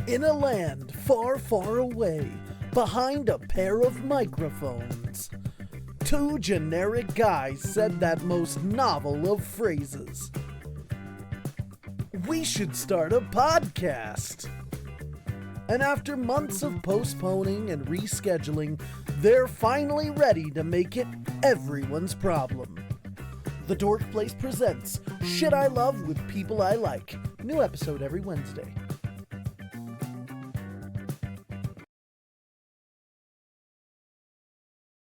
In a land far, far away, behind a pair of microphones, two generic guys said that most novel of phrases. We should start a podcast. And after months of postponing and rescheduling, they're finally ready to make it everyone's problem. The Dork Place presents Shit I Love with People I Like. New episode every Wednesday.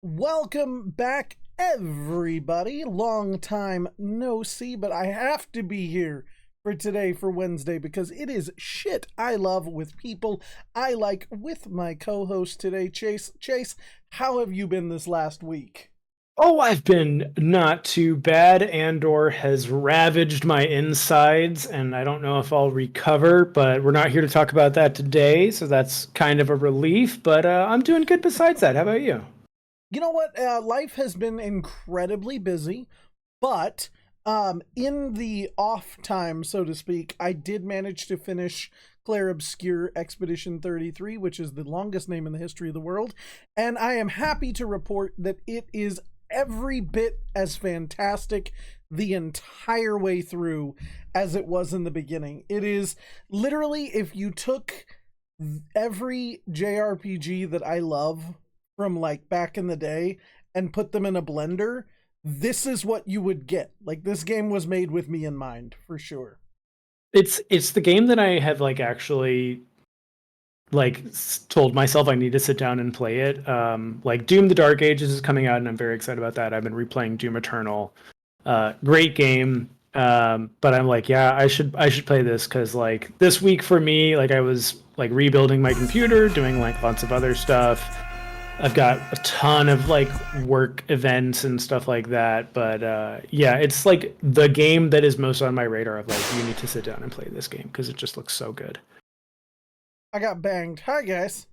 Welcome back, everybody. Long time no see, but I have to be here for today, for Wednesday, because it is Shit I Love with People I Like with my co-host today, Chase. Chase, how have you been this last week? Oh, I've been not too bad. Andor has ravaged my insides, and I don't know if I'll recover, but we're not here to talk about that today, so that's kind of a relief, but I'm doing good besides that. How about you? You know what? Life has been incredibly busy, but in the off time, so to speak, I did manage to finish Clair Obscure Expedition 33, which is the longest name in the history of the world, and I am happy to report that it is every bit as fantastic the entire way through as it was in the beginning. It is literally, if you took every JRPG that I love from like back in the day and put them in a blender, this is what you would get. Like, this game was made with me in mind, for sure. It's the game that I have actually told myself I need to sit down and play it. Like Doom: The Dark Ages is coming out, and I'm very excited about that. I've been replaying Doom Eternal. Great game. But I'm like, yeah, I should play this, because this week for me, I was rebuilding my computer, doing lots of other stuff. I've got a ton of work events and stuff like that, but yeah, it's the game that is most on my radar of you need to sit down and play this game because it just looks so good. I got banged. Hi guys.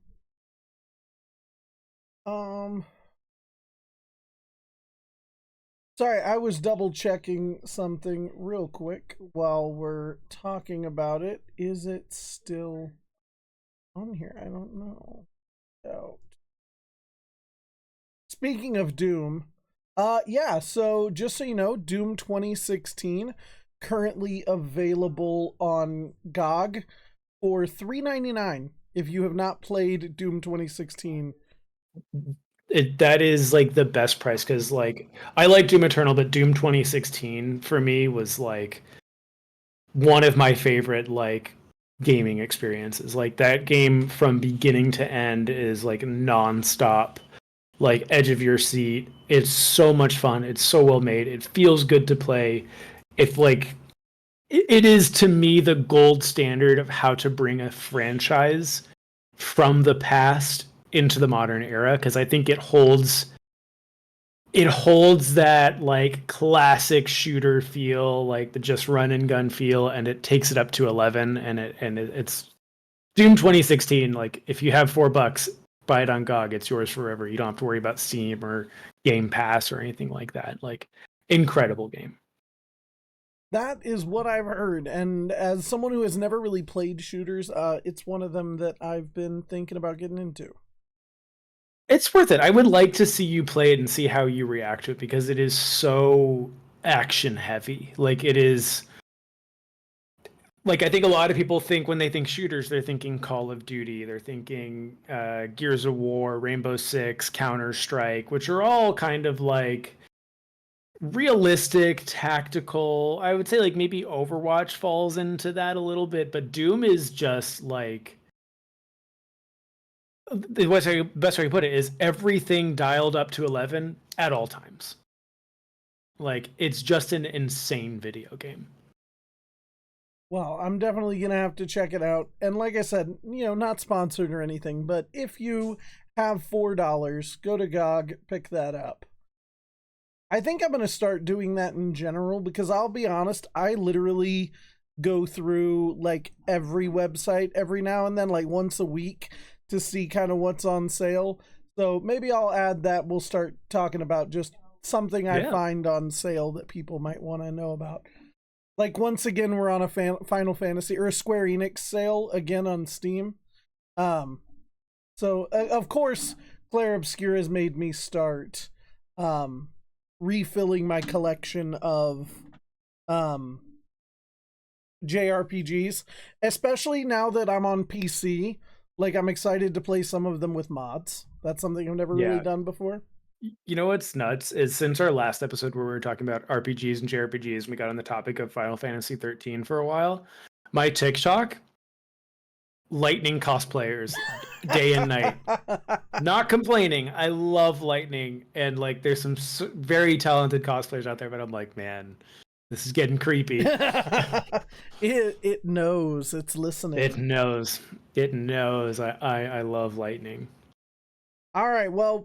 Sorry, I was double checking something real quick while we're talking about it. Is it still on here? I don't know. Out. Speaking of Doom, yeah, so just so you know, Doom 2016 currently available on GOG for $3.99 if you have not played Doom 2016. That is the best price, because I like Doom Eternal, but Doom 2016 for me was one of my favorite gaming experiences. That game from beginning to end is nonstop, edge of your seat. It's so much fun. It's so well made. It feels good to play. If it is, to me, the gold standard of how to bring a franchise from the past into the modern era, because I think it holds that classic shooter feel, the just run and gun feel, and it takes it up to 11. And it's Doom 2016. If you have $4, buy it on GOG. It's yours forever. You don't have to worry about Steam or Game Pass or anything like that. Incredible game. That is what I've heard, and as someone who has never really played shooters, it's one of them that I've been thinking about getting into. It's worth it. I would like to see you play it and see how you react to it, because it is so action heavy. It is I think a lot of people think, when they think shooters, they're thinking Call of Duty, they're thinking Gears of War, Rainbow Six, Counter-Strike, which are all kind of realistic, tactical. I would say maybe Overwatch falls into that a little bit, but Doom is just the best way to put it is everything dialed up to 11 at all times. It's just an insane video game. Well, I'm definitely going to have to check it out. And like I said, not sponsored or anything, but if you have $4, go to GOG, pick that up. I think I'm going to start doing that in general, because I'll be honest, I literally go through every website every now and then, once a week, to see kind of what's on sale. So maybe I'll add that. We'll start talking about just something I find on sale that people might want to know about. Like once again, we're on a Final Fantasy or a Square Enix sale again on Steam. Um, so of course, Claire Obscura has made me start um, refilling my collection of um, JRPGs, especially now that I'm on PC. Like I'm excited to play some of them with mods. That's something I've never really Yeah. done before. You know what's nuts is since our last episode where we were talking about RPGs and JRPGs, and we got on the topic of Final Fantasy 13 for a while, my TikTok, Lightning cosplayers day and night. Not complaining. I love Lightning, and like there's some very talented cosplayers out there, but I'm like, man, this is getting creepy. It knows, it's listening. It knows. It knows. I love Lightning. All right. Well,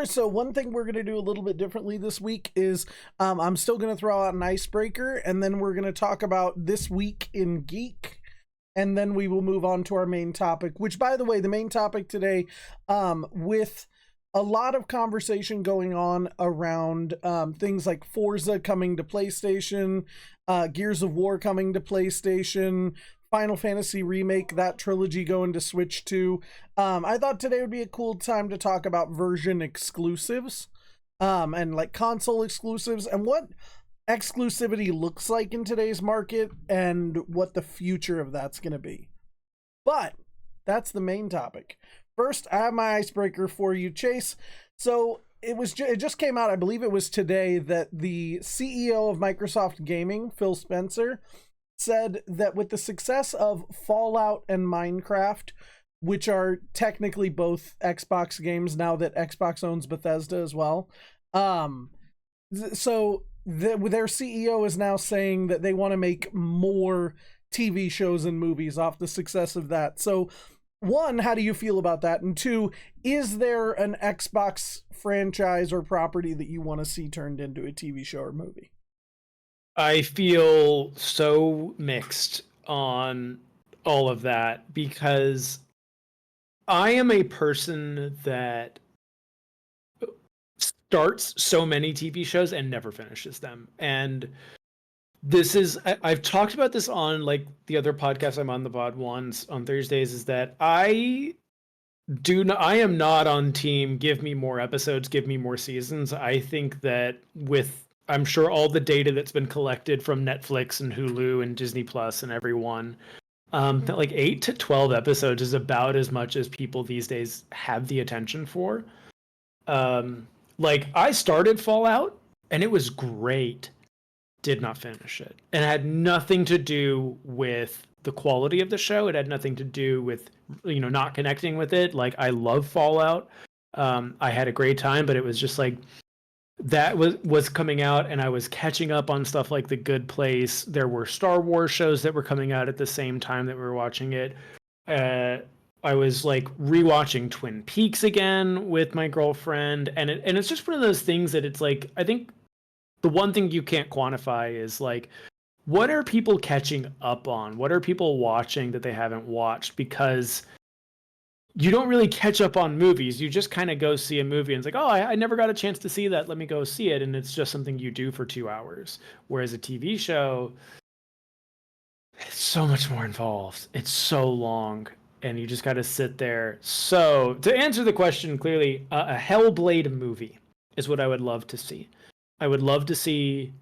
so one thing we're going to do a little bit differently this week is I'm still going to throw out an icebreaker, and then we're going to talk about this week in geek, and then we will move on to our main topic, which, by the way, the main topic today, with a lot of conversation going on around things like Forza coming to PlayStation, Gears of War coming to PlayStation, Final Fantasy Remake, that trilogy going to Switch 2. I thought today would be a cool time to talk about version exclusives, and like console exclusives, and what exclusivity looks like in today's market, and what the future of that's going to be. But that's the main topic. First, I have my icebreaker for you, Chase. So it just came out, I believe it was today, that the CEO of Microsoft Gaming, Phil Spencer, said that with the success of Fallout and Minecraft, which are technically both Xbox games now that Xbox owns Bethesda as well, so their CEO is now saying that they want to make more TV shows and movies off the success of that. So one, how do you feel about that? And two, is there an Xbox franchise or property that you want to see turned into a TV show or movie? I feel so mixed on all of that because I am a person that starts so many TV shows and never finishes them. And this is, I've talked about this on like the other podcast I'm on, the VOD ones on Thursdays, is that I am not on team give me more episodes, give me more seasons. I think that with, I'm sure, all the data that's been collected from Netflix and Hulu and Disney Plus and everyone, that like 8 to 12 episodes is about as much as people these days have the attention for. Like I started Fallout and it was great, did not finish it, and it had nothing to do with the quality of the show. It had nothing to do with, not connecting with it. Like I love Fallout. I had a great time, but it was just like that was coming out and I was catching up on stuff like The Good Place. There were Star Wars shows that were coming out at the same time that we were watching it. I was like rewatching Twin Peaks again with my girlfriend, and it's just one of those things that it's like, I think the one thing you can't quantify is like, what are people catching up on? What are people watching that they haven't watched? Because you don't really catch up on movies. You just kind of go see a movie and it's like, oh, I never got a chance to see that. Let me go see it. And it's just something you do for 2 hours. Whereas a TV show, it's so much more involved. It's so long and you just got to sit there. So to answer the question clearly, a Hellblade movie is what I would love to see. I would love to see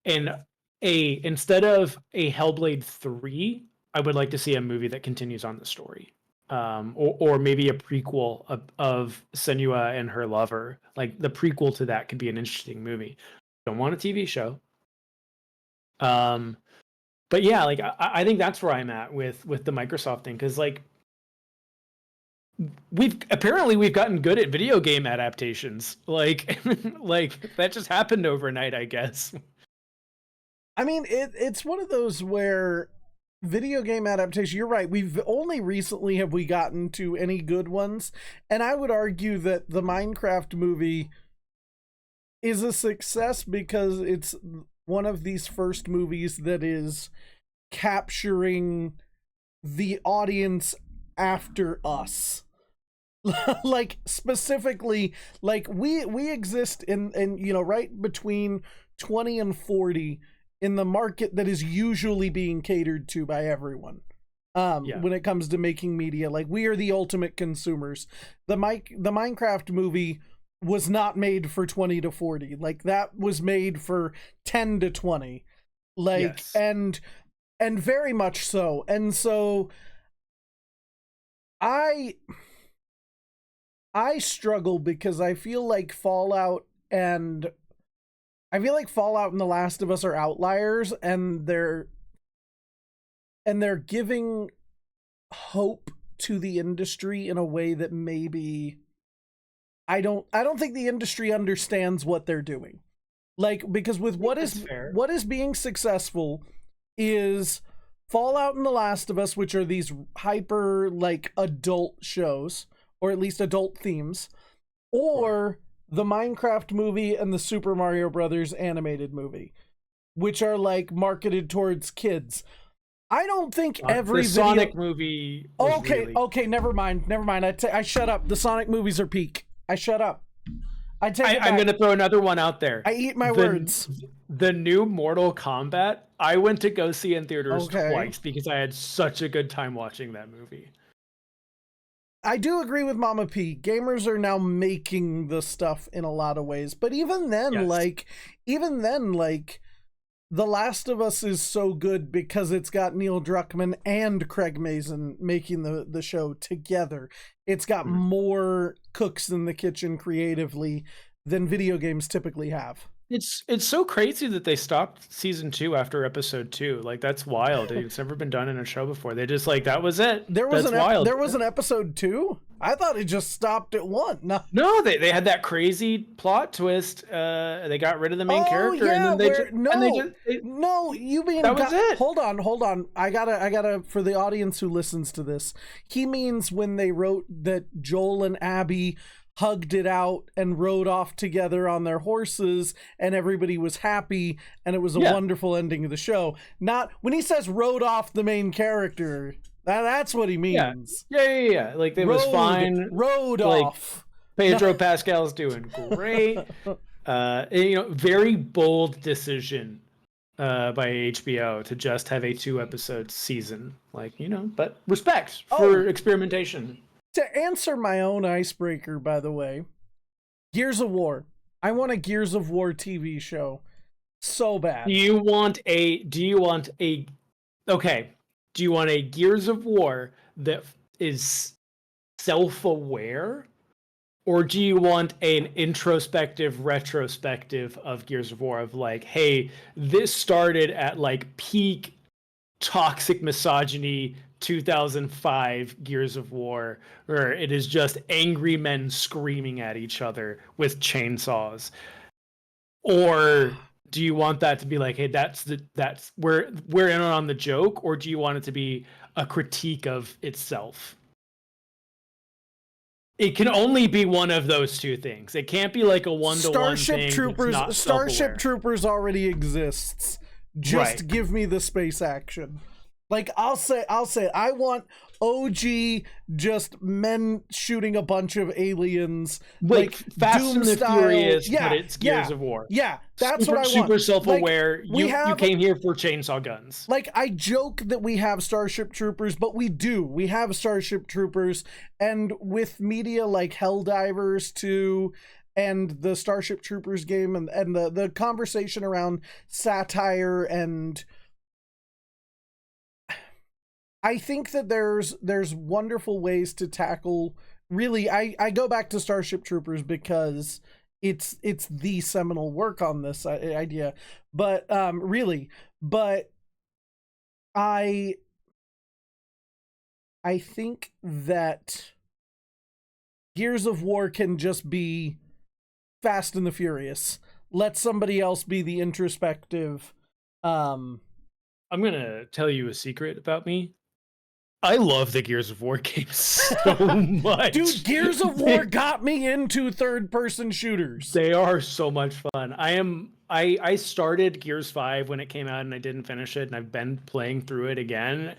instead of a Hellblade 3, I would like to see a movie that continues on the story. Or maybe a prequel of Senua and her lover. Like the prequel to that could be an interesting movie. Don't want a TV show. But yeah, like I think that's where I'm at with the Microsoft thing, because like we've gotten good at video game adaptations. Like like that just happened overnight, I guess. I mean, it's one of those where video game adaptation, you're right, we've only recently have we gotten to any good ones, and I would argue that the Minecraft movie is a success because it's one of these first movies that is capturing the audience after us. Like specifically, like we exist in right between 20 and 40 in the market that is usually being catered to by everyone. Yeah. When it comes to making media, like we are the ultimate consumers. The Minecraft movie was not made for 20 to 40. Like that was made for 10 to 20. Like Yes. and very much so. And so I struggle because I feel like Fallout and The Last of Us are outliers, and they're giving hope to the industry in a way that maybe I don't think the industry understands what they're doing. Like, because with what is being successful is Fallout and The Last of Us, which are these hyper like adult shows, or at least adult themes, or the Minecraft movie and the Super Mario Brothers animated movie, which are like marketed towards kids. I don't think every Sonic movie. Okay, never mind. I shut up. The Sonic movies are peak. I shut up. I'm going to throw another one out there. I eat my words. The new Mortal Kombat, I went to go see in theaters twice because I had such a good time watching that movie. I do agree with Mama P. Gamers are now making the stuff in a lot of ways, but even then, The Last of Us is so good because it's got Neil Druckmann and Craig Mazin making the show together. It's got more cooks in the kitchen creatively than video games typically have. It's so crazy that they stopped season 2 after episode 2. Like, that's wild. It's never been done in a show before. They just that was it. There was wild. There was an episode 2. I thought it just stopped at 1. No, they had that crazy plot twist. They got rid of the main character, and then that was it. Hold on. I gotta for the audience who listens to this. He means when they wrote that Joel and Abby hugged it out and rode off together on their horses and everybody was happy and it was a wonderful ending of the show. Not when he says rode off the main character. That's what he means. Yeah. Like, they was fine. Rode off. Pedro Pascal's doing great. Very bold decision by HBO to just have a 2-episode season. But respect for experimentation. To answer my own icebreaker, by the way, Gears of War. I want a Gears of War TV show so bad. Do you want a Gears of War that is self-aware, or do you want an introspective retrospective of Gears of War of like, hey, this started at like peak toxic misogyny 2005 Gears of War, where it is just angry men screaming at each other with chainsaws? Or do you want that to be like, hey, that's we're in on the joke, or do you want it to be a critique of itself? It can only be one of those two things. It can't be like a one-to-one thing. Starship Troopers already exists. Just give me the space action. Like, I'll say I want OG just men shooting a bunch of aliens, like Fast Doom and the style. Furious, but it's Gears of War. Yeah, that's what I want. Super self-aware. You came here for chainsaw guns. Like, I joke that we have Starship Troopers, but we do. We have Starship Troopers, and with media like Helldivers 2 and the Starship Troopers game, and the conversation around satire, and I think that there's wonderful ways to tackle. Really, I go back to Starship Troopers because it's the seminal work on this idea. But I think that Gears of War can just be Fast and the Furious. Let somebody else be the introspective. I'm gonna tell you a secret about me. I love the Gears of War games so much. Dude, Gears of War got me into third-person shooters. They are so much fun. I started Gears 5 when it came out and I didn't finish it, and I've been playing through it again.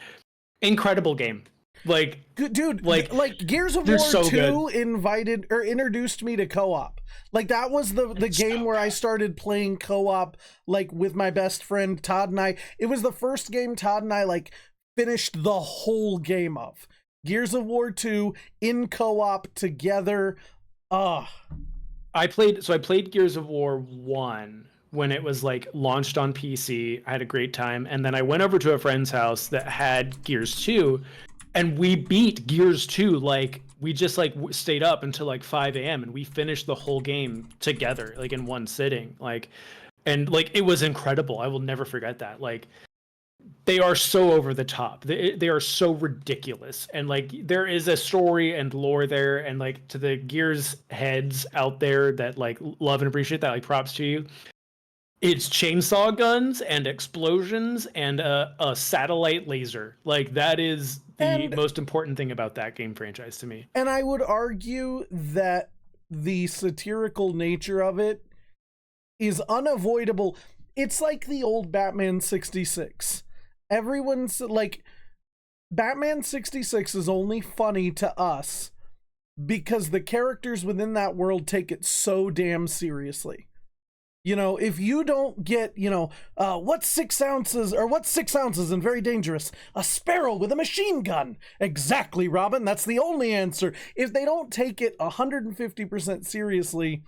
Incredible game. Like, Dude, like like Gears of they're War so 2 good. invited or introduced me to co-op. Like that was the It's so game where I good. started playing co-op like with my best friend Todd and I. It was the first game Todd and I like finished the whole game of. Gears of War 2 in co-op together. Ah, I played Gears of War 1 when it was like launched on PC. I had a great time, and then I went over to a friend's house that had Gears 2, and we beat Gears 2. Like we just like stayed up until like 5 a.m. and we finished the whole game together like in one sitting. Like, and like it was incredible. I will never forget that. Like they are so over the top. They are so ridiculous. And like there is a story and lore there, and like to the Gears heads out there that like love and appreciate that, like props to you. It's chainsaw guns and explosions and a satellite laser. Like that is the and most important thing about that game franchise to me. I would argue that the satirical nature of it is unavoidable. It's like the old Batman 66. Everyone's like, Batman 66 is only funny to us because the characters within that world take it so damn seriously. You know, if you don't get, what's 6 ounces, or what's 6 ounces and very dangerous? A sparrow with a machine gun. Exactly, Robin. That's the only answer. If they don't take it 150% seriously,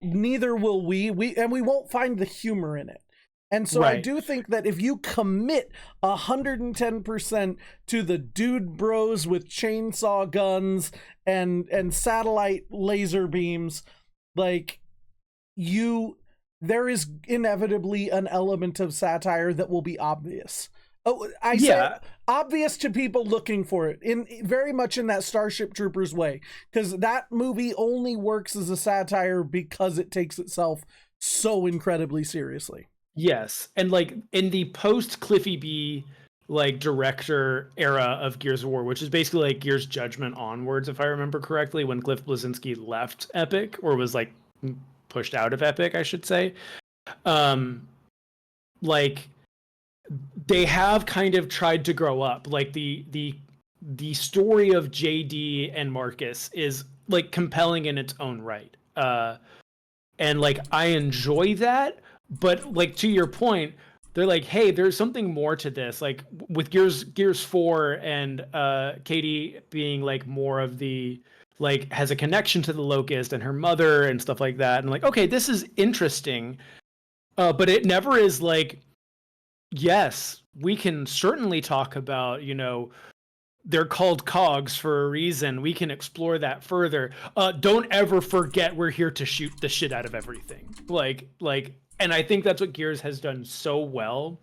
neither will we. And we won't find the humor in it. And so I Right. do think that if you commit 110% to the dude bros with chainsaw guns and satellite laser beams, like there is inevitably an element of satire that will be obvious. Oh, I say Yeah. obvious to people looking for it, in very much in that Starship Troopers way, because that movie only works as a satire because it takes itself so incredibly seriously. Yes. And like in the post Cliffy B like director era of Gears of War, which is basically like Gears Judgment onwards, if I remember correctly, when Cliff Bleszinski left Epic, or was like pushed out of Epic, I should say. Um like they have kind of tried to grow up. Like the story of JD and Marcus is like compelling in its own right. And like I enjoy that, but like to your point, they're like, hey, there's something more to this. Like with Gears 4 and Katie being like more of the like has a connection to the Locust and her mother and stuff like that. And like, okay, this is interesting. But it never is like, yes, we can certainly talk about, they're called cogs for a reason. We can explore that further. Don't ever forget we're here to shoot the shit out of everything. And I think that's what Gears has done so well.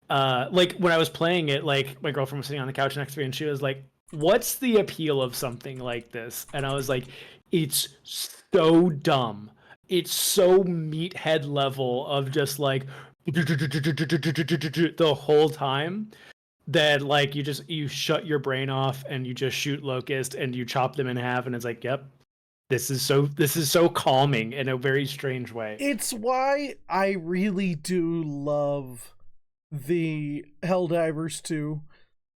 Like when I was playing it, like my girlfriend was sitting on the couch next to me and she was like, "What's the appeal of something like this?" And I was like, "It's so dumb. It's so meathead level of just like the whole time." That like you shut your brain off and you just shoot locust and you chop them in half and it's like, yep, this is so calming in a very strange way. It's why I really do love the Helldivers 2.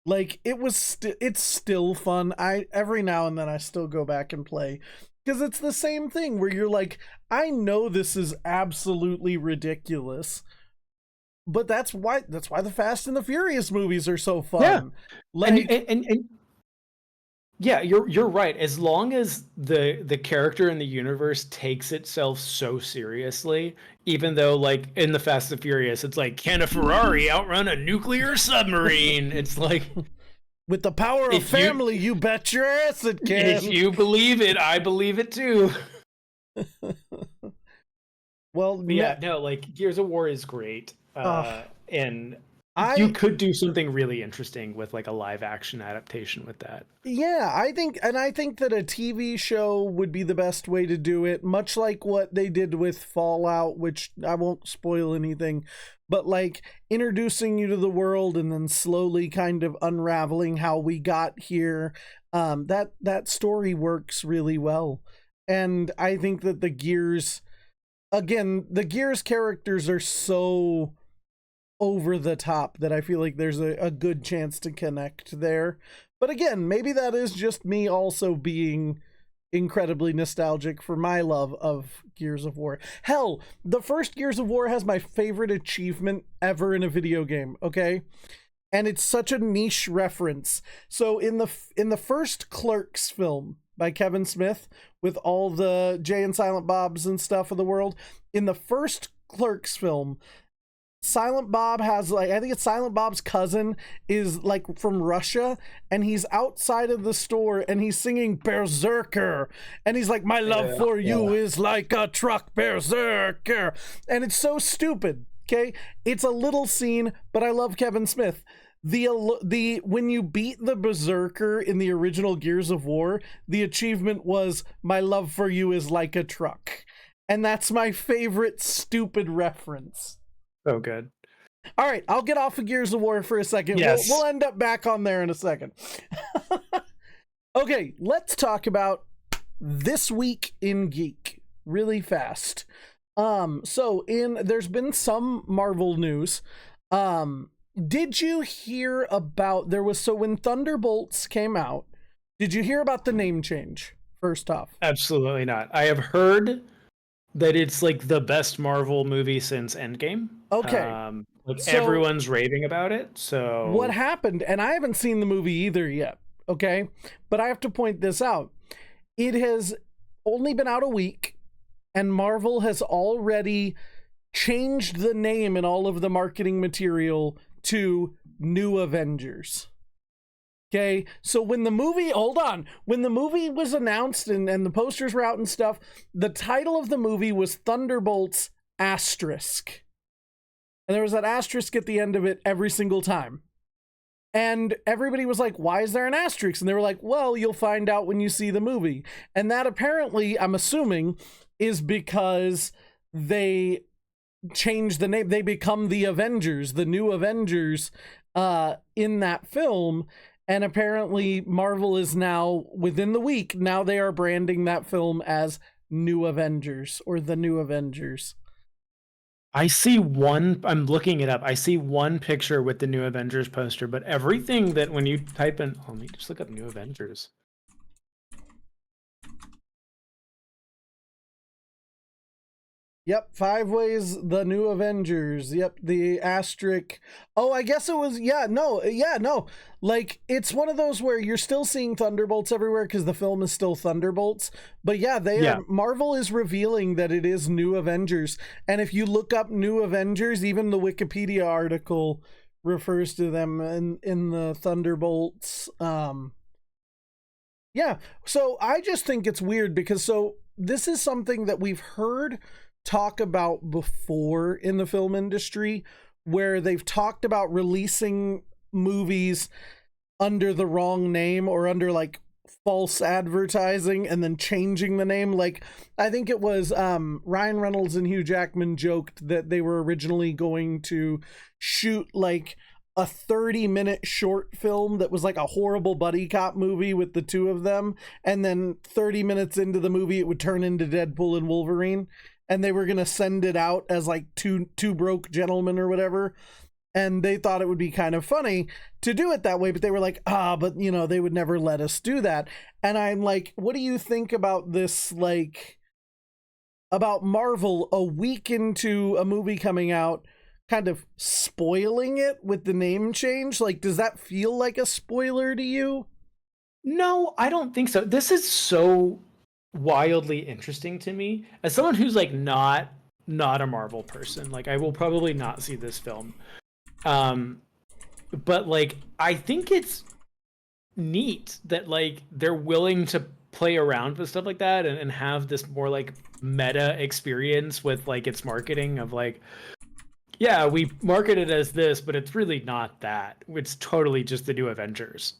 Like it's still fun. I every now and then I still go back and play because it's the same thing where you're like, I know this is absolutely ridiculous, but that's why the Fast and the Furious movies are so Yeah. fun. and Like, and yeah, you're right. As long as the character in the universe takes itself so seriously, even though like in the Fast and Furious, it's like, can a Ferrari outrun a nuclear submarine? It's like, with the power of if you family, you bet your ass it if can. you believe it, I believe it too. Well, But yeah, no, like Gears of War is great. uh, And you I could do something really interesting with like a live action adaptation with that. Yeah, I think that a TV show would be the best way to do it, much like what they did with Fallout, which I won't spoil anything, but like introducing you to the world and then slowly kind of unraveling how we got here. That story works really well. And I think that the Gears characters are so over the top that I feel like there's a good chance to connect there. But again, maybe that is just me also being incredibly nostalgic for my love of Gears of War. Hell, the first Gears of War has my favorite achievement ever in a video game, okay? And it's such a niche reference. So in the first Clerks film by Kevin Smith, with all the Jay and Silent Bobs and stuff of the world, in the first Clerks film, Silent Bob has, like, I think it's Silent Bob's cousin is like from Russia, and he's outside of the store and he's singing Berserker, and he's like, my love for you is like a truck, Berserker. And it's so stupid. Okay, it's a little scene, but I love Kevin Smith. The when you beat the Berserker in the original Gears of War, the achievement was my love for you is like a truck, and that's my favorite stupid reference. So good. All right, I'll get off of Gears of War for a second. Yes. We'll end up back on there in a second. Okay, let's talk about this week in Geek really fast. There's been some Marvel news. Did you hear about when Thunderbolts came out, did you hear about the name change? First off. Absolutely not. I have heard that it's like the best Marvel movie since Endgame. Okay. So, everyone's raving about it. So what happened, and I haven't seen the movie either yet, okay? But I have to point this out. It has only been out a week, and Marvel has already changed the name in all of the marketing material to New Avengers. Okay, so when the movie was announced and the posters were out and stuff, the title of the movie was Thunderbolts asterisk. And there was that asterisk at the end of it every single time. And everybody was like, why is there an asterisk? And they were like, well, you'll find out when you see the movie. And that apparently, I'm assuming, is because they changed the name. They become the Avengers, the New Avengers, in that film. And apparently Marvel is now, within the week, now they are branding that film as New Avengers or the New Avengers. I see I'm looking it up. I see one picture with the New Avengers poster, but everything that when you type in, let me just look up New Avengers. Yep, 5 ways the New Avengers. Yep, the asterisk. Oh, I guess it was, no. Like, it's one of those where you're still seeing Thunderbolts everywhere because the film is still Thunderbolts. But yeah, Marvel is revealing that it is New Avengers. And if you look up New Avengers, even the Wikipedia article refers to them in the Thunderbolts. Yeah, so I just think it's weird because this is something that we've heard talk about before in the film industry, where they've talked about releasing movies under the wrong name or under like false advertising and then changing the name. Like, I think it was Ryan Reynolds and Hugh Jackman joked that they were originally going to shoot like a 30-minute short film that was like a horrible buddy cop movie with the two of them, and then 30 minutes into the movie it would turn into Deadpool and Wolverine, and they were gonna send it out as like two broke gentlemen or whatever, and they thought it would be kind of funny to do it that way, but they were like, but you know, they would never let us do that. And I'm like, what do you think about this, like, about Marvel a week into a movie coming out kind of spoiling it with the name change? Like, does that feel like a spoiler to you? No, I don't think so. This is so wildly interesting to me as someone who's like not a Marvel person. Like, I will probably not see this film, but like, I think it's neat that like they're willing to play around with stuff like that and have this more like meta experience with like its marketing of like, yeah, we market it as this, but it's really not that. It's totally just the New Avengers.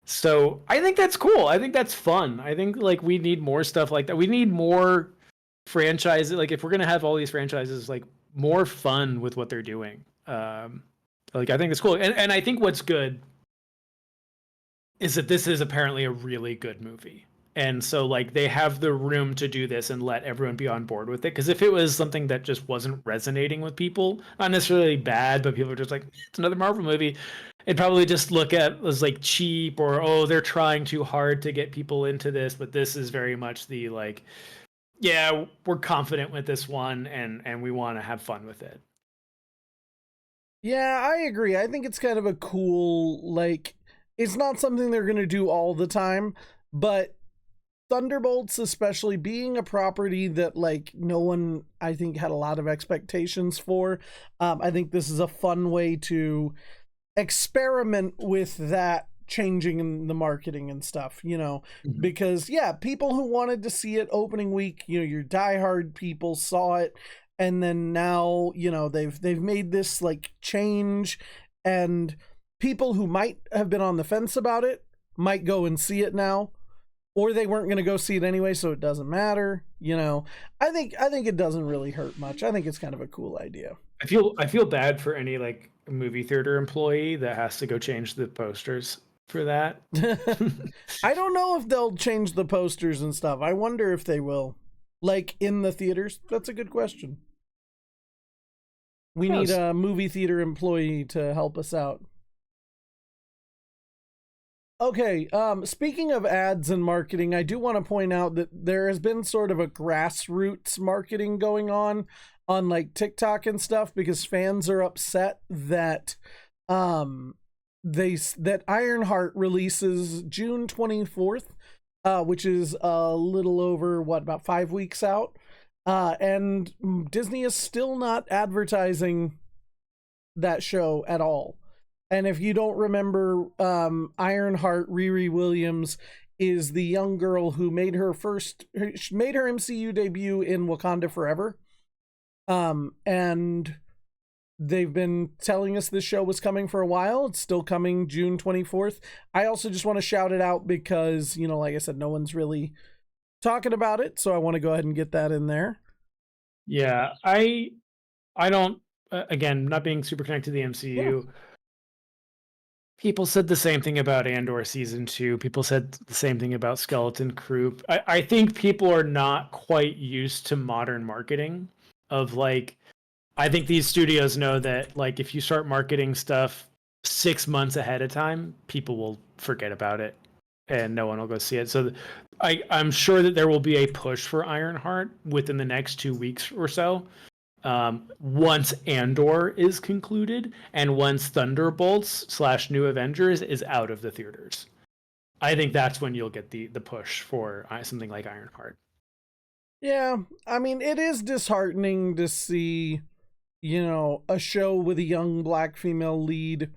So I think that's cool. I think that's fun. I think like we need more stuff like that. We need more franchises. Like, if we're gonna have all these franchises, like, more fun with what they're doing. Like, I think it's cool. And I think what's good is that this is apparently a really good movie. And so like they have the room to do this and let everyone be on board with it. Because if it was something that just wasn't resonating with people, not necessarily bad, but people are just like, it's another Marvel movie, it'd probably just look at as like cheap, or oh, they're trying too hard to get people into this. But this is very much the like, yeah, we're confident with this one, and we want to have fun with it. Yeah, I agree. I think it's kind of a cool, like, it's not something they're going to do all the time, but Thunderbolts, especially being a property that, like, no one, I think, had a lot of expectations for, I think this is a fun way to experiment with that changing in the marketing and stuff, Mhm. because yeah, people who wanted to see it opening week, your diehard people saw it, and then now, they've made this like change, and people who might have been on the fence about it might go and see it now, or they weren't going to go see it anyway, so it doesn't matter. I think it doesn't really hurt much. I think it's kind of a cool idea. I feel bad for any like movie theater employee that has to go change the posters for that. I don't know if they'll change the posters and stuff. I wonder if they will. Like in the theaters? That's a good question. We need Yes. a movie theater employee to help us out. Okay, speaking of ads and marketing, I do want to point out that there has been sort of a grassroots marketing going on like TikTok and stuff, because fans are upset that um that Ironheart releases June 24th, which is a little over about 5 weeks out. And Disney is still not advertising that show at all. And if you don't remember, Ironheart, Riri Williams is the young girl who made her MCU debut in Wakanda Forever. And they've been telling us this show was coming for a while. It's still coming June 24th. I also just want to shout it out because, like I said, no one's really talking about it. So I want to go ahead and get that in there. Yeah, I don't again, not being super connected to the Yeah. MCU. People said the same thing about Andor season 2. People said the same thing about Skeleton Crew. I think people are not quite used to modern marketing of like I think these studios know that like if you start marketing stuff 6 months ahead of time, people will forget about it and no one will go see it. So I'm sure that there will be a push for Ironheart within the next 2 weeks or so. Once Andor is concluded and once Thunderbolts / New Avengers is out of the theaters, I think that's when you'll get the push for something like Ironheart. Yeah. I mean, it is disheartening to see, a show with a young black female lead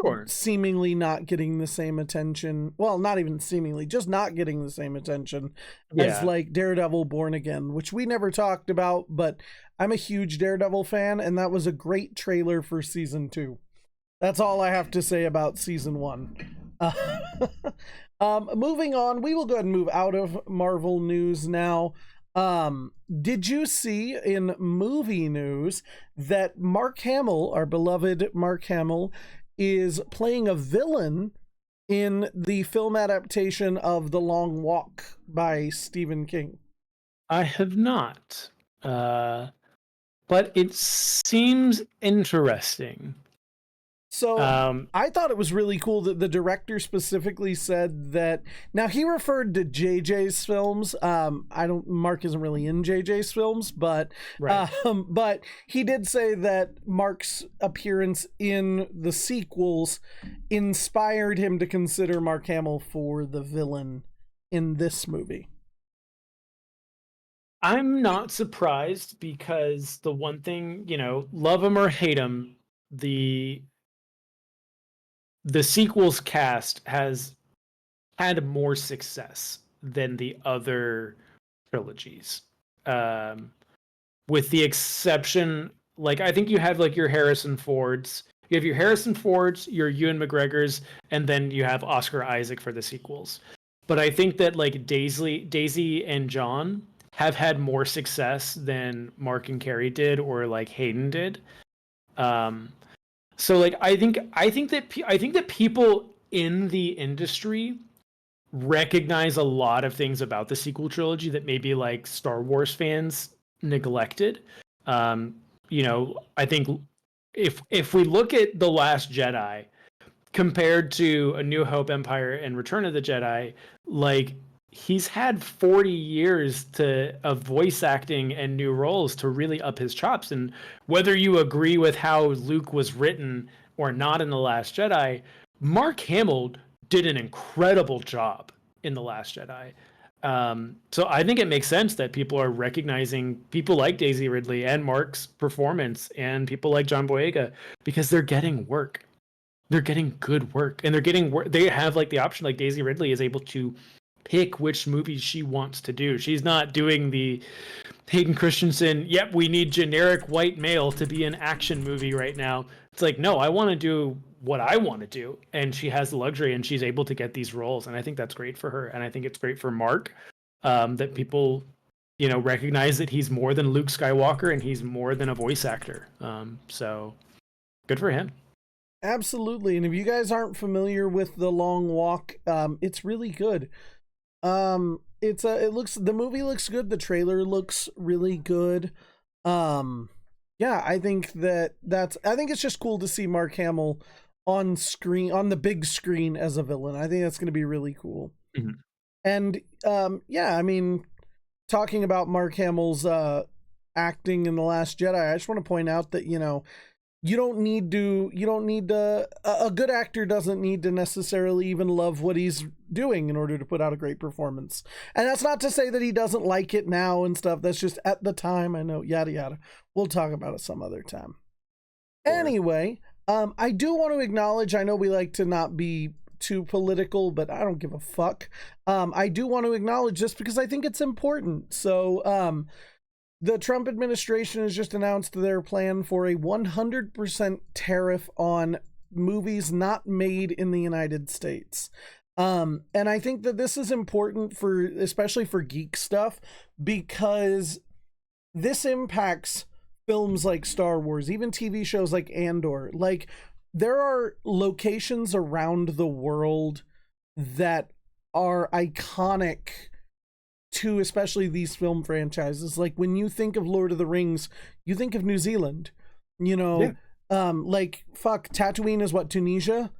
Sure. seemingly not getting the same attention. Well, not even seemingly, just not getting the same attention as Yeah. like Daredevil Born Again, which we never talked about, but I'm a huge Daredevil fan, and that was a great trailer for season 2. That's all I have to say about season 1. Uh, moving on, we will go ahead and move out of Marvel news now. Did you see in movie news that Mark Hamill, our beloved Mark Hamill, is playing a villain in the film adaptation of The Long Walk by Stephen King? I have not. But it seems interesting. So Um, I thought it was really cool that the director specifically said that. Now he referred to JJ's films. I don't. Mark isn't really in JJ's films, but right. but he did say that Mark's appearance in the sequels inspired him to consider Mark Hamill for the villain in this movie. I'm not surprised because the one thing, love him or hate him, the the sequels cast has had more success than the other trilogies. Um, with the exception, like I think you have like your Harrison Fords, you have your Harrison Fords, your Ewan McGregor's, and then you have Oscar Isaac for the sequels. But I think that like Daisy and John have had more success than Mark and Carrie did, or like Hayden did. Um, so like I think that people in the industry recognize a lot of things about the sequel trilogy that maybe like Star Wars fans neglected. Um, I think if we look at The Last Jedi compared to A New Hope, Empire, and Return of the Jedi, like he's had 40 years of voice acting and new roles to really up his chops. And whether you agree with how Luke was written or not in The Last Jedi, Mark Hamill did an incredible job in The Last Jedi. So I think it makes sense that people are recognizing people like Daisy Ridley and Mark's performance and people like John Boyega because they're getting work. They're getting good work, and they're getting work. They have like the option, like Daisy Ridley is able to pick which movies she wants to do. She's not doing the Hayden Christensen, yep, we need generic white male to be an action movie right now. It's like, no, I want to do what I want to do. And she has the luxury and she's able to get these roles. And I think that's great for her. And I think it's great for Mark that people, recognize that he's more than Luke Skywalker and he's more than a voice actor. So good for him. Absolutely. And if you guys aren't familiar with The Long Walk, it's really good. The movie looks good. The trailer looks really good. Yeah, I think I think it's just cool to see Mark Hamill on screen, on the big screen as a villain. I think that's going to be really cool. Mm-hmm. And, yeah, I mean, talking about Mark Hamill's, acting in The Last Jedi, I just want to point out that, a good actor doesn't need to necessarily even love what he's doing in order to put out a great performance. And that's not to say that he doesn't like it now and stuff. That's just at the time. I know, yada, yada. We'll talk about it some other time. Sure. Anyway, I do want to acknowledge, I know we like to not be too political, but I don't give a fuck. I do want to acknowledge this because I think it's important. So, the Trump administration has just announced their plan for a 100% tariff on movies not made in the United States. And I think that this is important especially for geek stuff, because this impacts films like Star Wars, even TV shows like Andor. Like, there are locations around the world that are iconic to especially these film franchises. Like, when you think of Lord of the Rings, you think of New Zealand, like, fuck, Tatooine is what, Tunisia,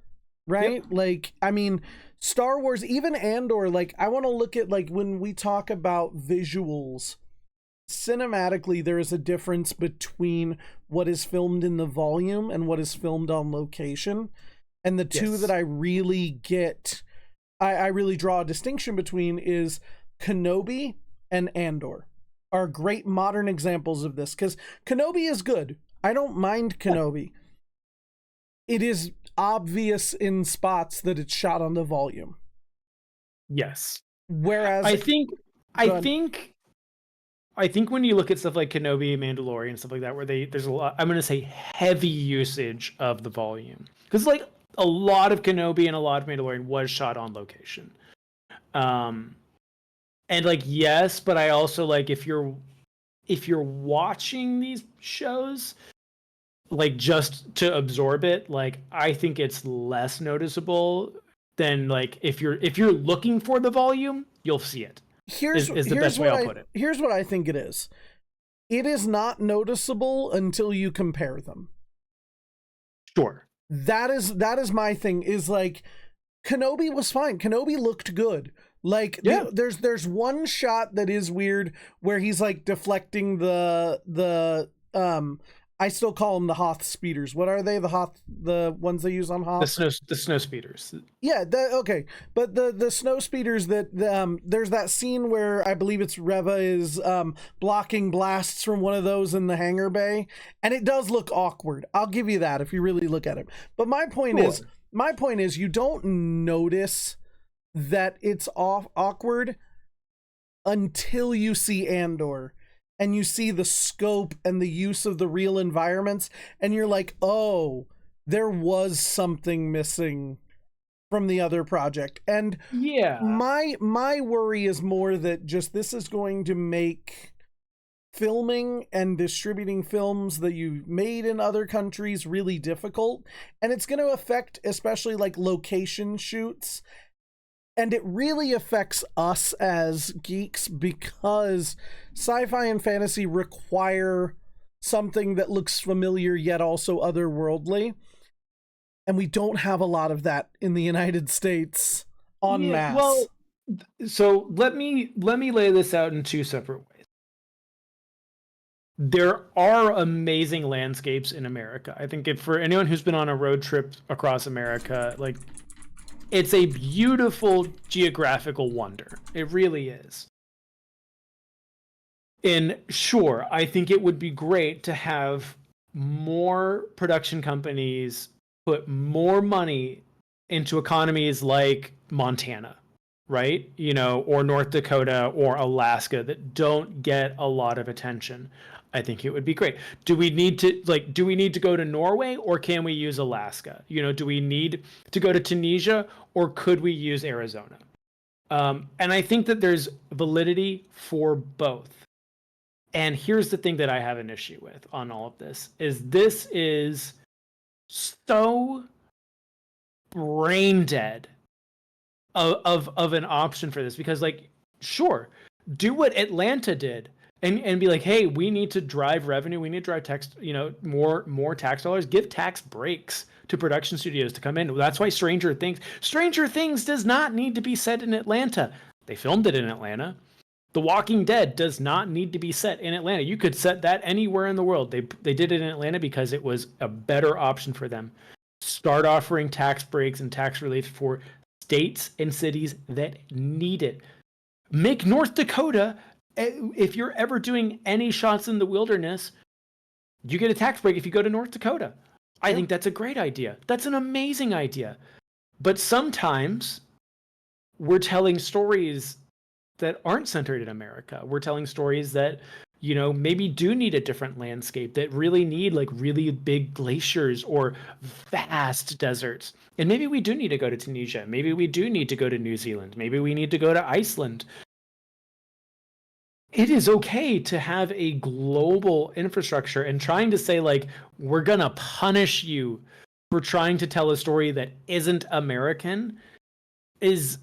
right? Yep. Like, I mean, Star Wars, even Andor, like, I want to look at, like, when we talk about visuals, cinematically, there is a difference between what is filmed in the volume and what is filmed on location. And the two that I really get, I really draw a distinction between is Kenobi and Andor are great modern examples of this, because Kenobi is good. I don't mind Kenobi. It is obvious in spots that it's shot on the volume. Yes. Whereas I think when you look at stuff like Kenobi, Mandalorian, and stuff like that, where there's a lot, I'm going to say heavy usage of the volume, because like a lot of Kenobi and a lot of Mandalorian was shot on location. And like, yes, but I also like, if you're watching these shows, like, just to absorb it, like, I think it's less noticeable than like if you're looking for the volume, you'll see it. Here's the best way I'll put it. Here's what I think it is. It is not noticeable until you compare them. Sure. That is my thing, is like, Kenobi was fine. Kenobi looked good. Like, yeah. There's one shot that is weird where he's like deflecting the I still call them the Hoth speeders. What are they? The ones they use on Hoth? The snow speeders. Yeah, okay. But the snow speeders that there's that scene where I believe it's Reva is blocking blasts from one of those in the hangar bay, and it does look awkward. I'll give you that if you really look at it. But my point is you don't notice that it's awkward until you see Andor and you see the scope and the use of the real environments, and you're like, oh, there was something missing from the other project. And yeah, my worry is more that just this is going to make filming and distributing films that you made in other countries really difficult, and it's going to affect especially like location shoots. And it really affects us as geeks because sci-fi and fantasy require something that looks familiar yet also otherworldly. And we don't have a lot of that in the United States en Yeah, masse. well, so let me lay this out in two separate ways. There are amazing landscapes in America. I think if for anyone who's been on a road trip across America, like it's a beautiful geographical wonder. It really is. And sure, I think it would be great to have more production companies put more money into economies like Montana, right? You know, or North Dakota or Alaska that don't get a lot of attention. I think it would be great. Do we need to go to Norway, or can we use Alaska? You know, do we need to go to Tunisia, or could we use Arizona? And I think that there's validity for both. And here's the thing that I have an issue with on all of this is so brain dead of an option for this, because like, sure, do what Atlanta did and be like, hey, we need to drive revenue, we need to drive tax, you know, more tax dollars, give tax breaks to production studios to come in. That's why Stranger Things does not need to be set in Atlanta. They filmed it in Atlanta. The Walking Dead does not need to be set in Atlanta. You could set that anywhere in the world. They did it in Atlanta because it was a better option for them. Start offering tax breaks and tax relief for states and cities that need it. Make North Dakota, if you're ever doing any shots in the wilderness, you get a tax break if you go to North Dakota. I think that's a great idea. That's an amazing idea. But sometimes we're telling stories that aren't centered in America. We're telling stories that, you know, maybe do need a different landscape, that really need like really big glaciers or vast deserts. And maybe we do need to go to Tunisia. Maybe we do need to go to New Zealand. Maybe we need to go to Iceland. It is okay to have a global infrastructure, and trying to say like, we're going to punish you for trying to tell a story that isn't American is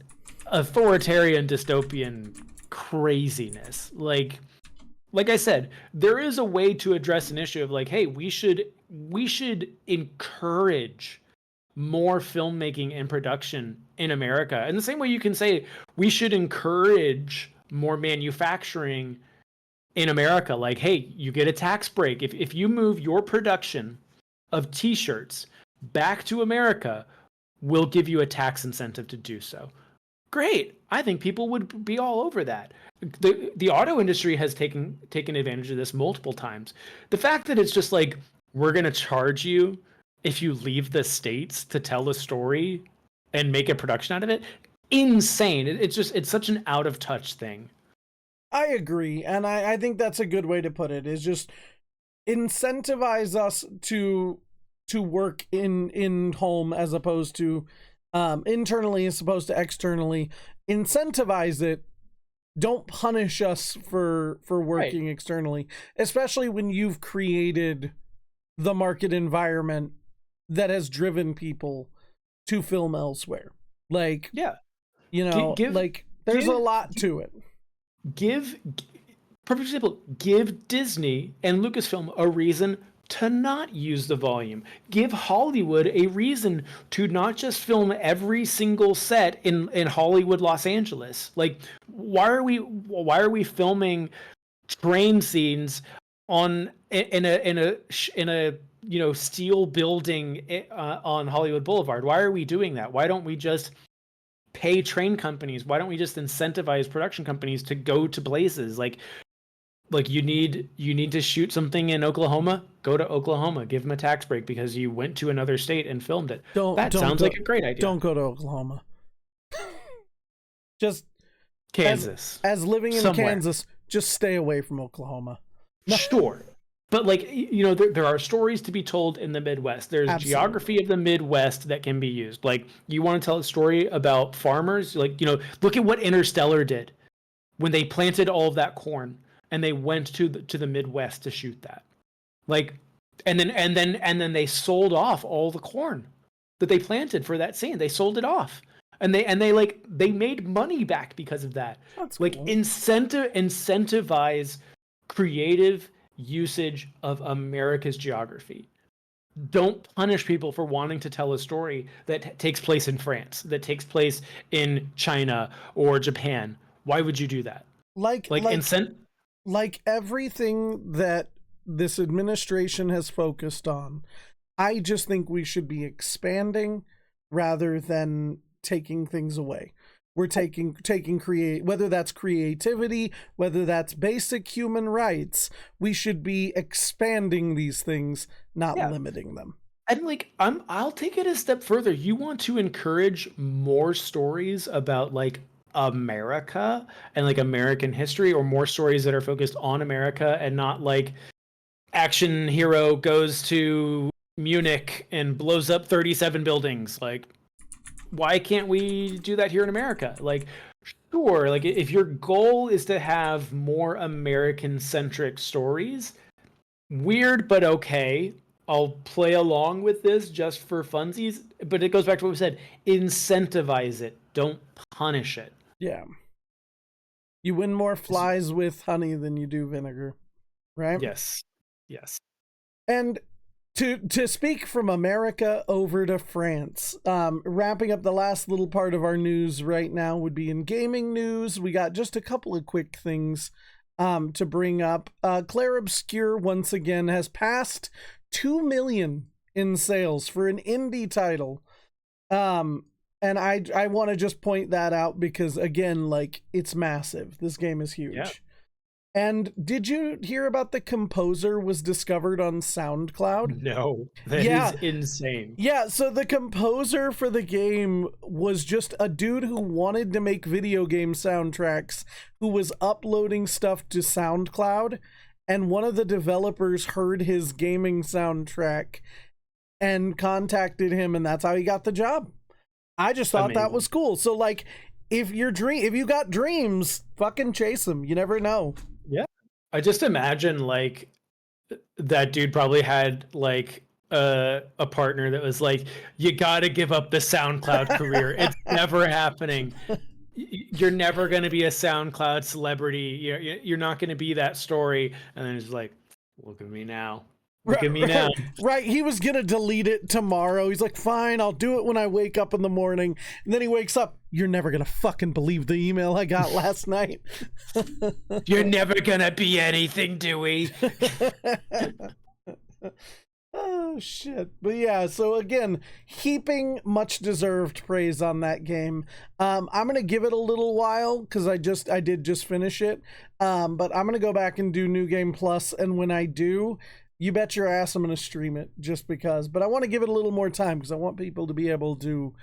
authoritarian dystopian craziness. Like I said, there is a way to address an issue of like, hey, we should encourage more filmmaking and production in America. In the same way you can say we should encourage more manufacturing in America. Like, hey, you get a tax break if you move your production of t-shirts back to America, we'll give you a tax incentive to do so. Great. I think people would be all over that. The auto industry has taken advantage of this multiple times. The fact that it's just like, we're going to charge you if you leave the states to tell a story and make a production out of it, insane. It's such an out of touch thing. I agree, and I think that's a good way to put it, is just incentivize us to work in home as opposed to internally as opposed to externally. Incentivize it. Don't punish us for working externally, especially when you've created the market environment that has driven people to film elsewhere. Like, Yeah, you know, there's a lot to it. Give, perfect example, give Disney and Lucasfilm a reason to not use the volume. Give Hollywood a reason to not just film every single set in Hollywood, Los Angeles. Like, why are we filming train scenes in a you know, steel building on Hollywood Boulevard? Why are we doing that? Why don't we just pay train companies? Why don't we just incentivize production companies to go to places like you need to shoot something in Oklahoma? Go to Oklahoma. Give them a tax break because you went to another state and filmed it. That sounds like a great idea. Don't go to Oklahoma. Just Kansas. As living in somewhere. Kansas, just stay away from Oklahoma. Sure. But like, you know, there are stories to be told in the Midwest. There's Absolutely. Geography of the Midwest that can be used. Like, you want to tell a story about farmers, like, you know, look at what Interstellar did when they planted all of that corn and they went to the Midwest to shoot that. Like, and then they sold off all the corn that they planted for that scene. They sold it off. They made money back because of that. That's Like cool. incentivize creative usage of America's geography. Don't punish people for wanting to tell a story that takes place in France, that takes place in China or Japan. Why would you do that? Like Like like incent like everything that this administration has focused on, I just think we should be expanding rather than taking things away. We're taking create, whether that's creativity, whether that's basic human rights, we should be expanding these things, not yeah. limiting them. And like I'll take it a step further. You want to encourage more stories about like America and like American history, or more stories that are focused on America and not like action hero goes to Munich and blows up 37 buildings. Like, why can't we do that here in America? Like, sure, like if your goal is to have more American centric stories, weird but okay. I'll play along with this just for funsies, but it goes back to what we said: incentivize it, don't punish it. Yeah. You win more flies with honey than you do vinegar, right? Yes, yes. And to speak from America over to France, wrapping up the last little part of our news right now would be in gaming news. We got just a couple of quick things to bring up. Claire Obscure once again has passed 2 million in sales for an indie title. And I want to just point that out because again, like, it's massive. This game is huge. Yeah. And did you hear about the composer was discovered on SoundCloud? No, that Yeah. is insane. Yeah, so the composer for the game was just a dude who wanted to make video game soundtracks, who was uploading stuff to SoundCloud, and one of the developers heard his gaming soundtrack and contacted him, and that's how he got the job. I just thought that was cool. So like, if you got dreams, fucking chase them. You never know. Yeah. I just imagine like that dude probably had like a partner that was like, you got to give up the SoundCloud career. It's never happening. You're never going to be a SoundCloud celebrity. You're not going to be that story. And then it's like, look at me now. Look at me now. Right. He was going to delete it tomorrow. He's like, fine, I'll do it when I wake up in the morning. And then he wakes up. You're never going to fucking believe the email I got last night. You're never going to be anything, Dewey. Oh, shit. But yeah, so again, heaping much deserved praise on that game. I'm going to give it a little while because I did just finish it. But I'm going to go back and do New Game Plus. And when I do, you bet your ass I'm going to stream it just because. But I want to give it a little more time because I want people to be able to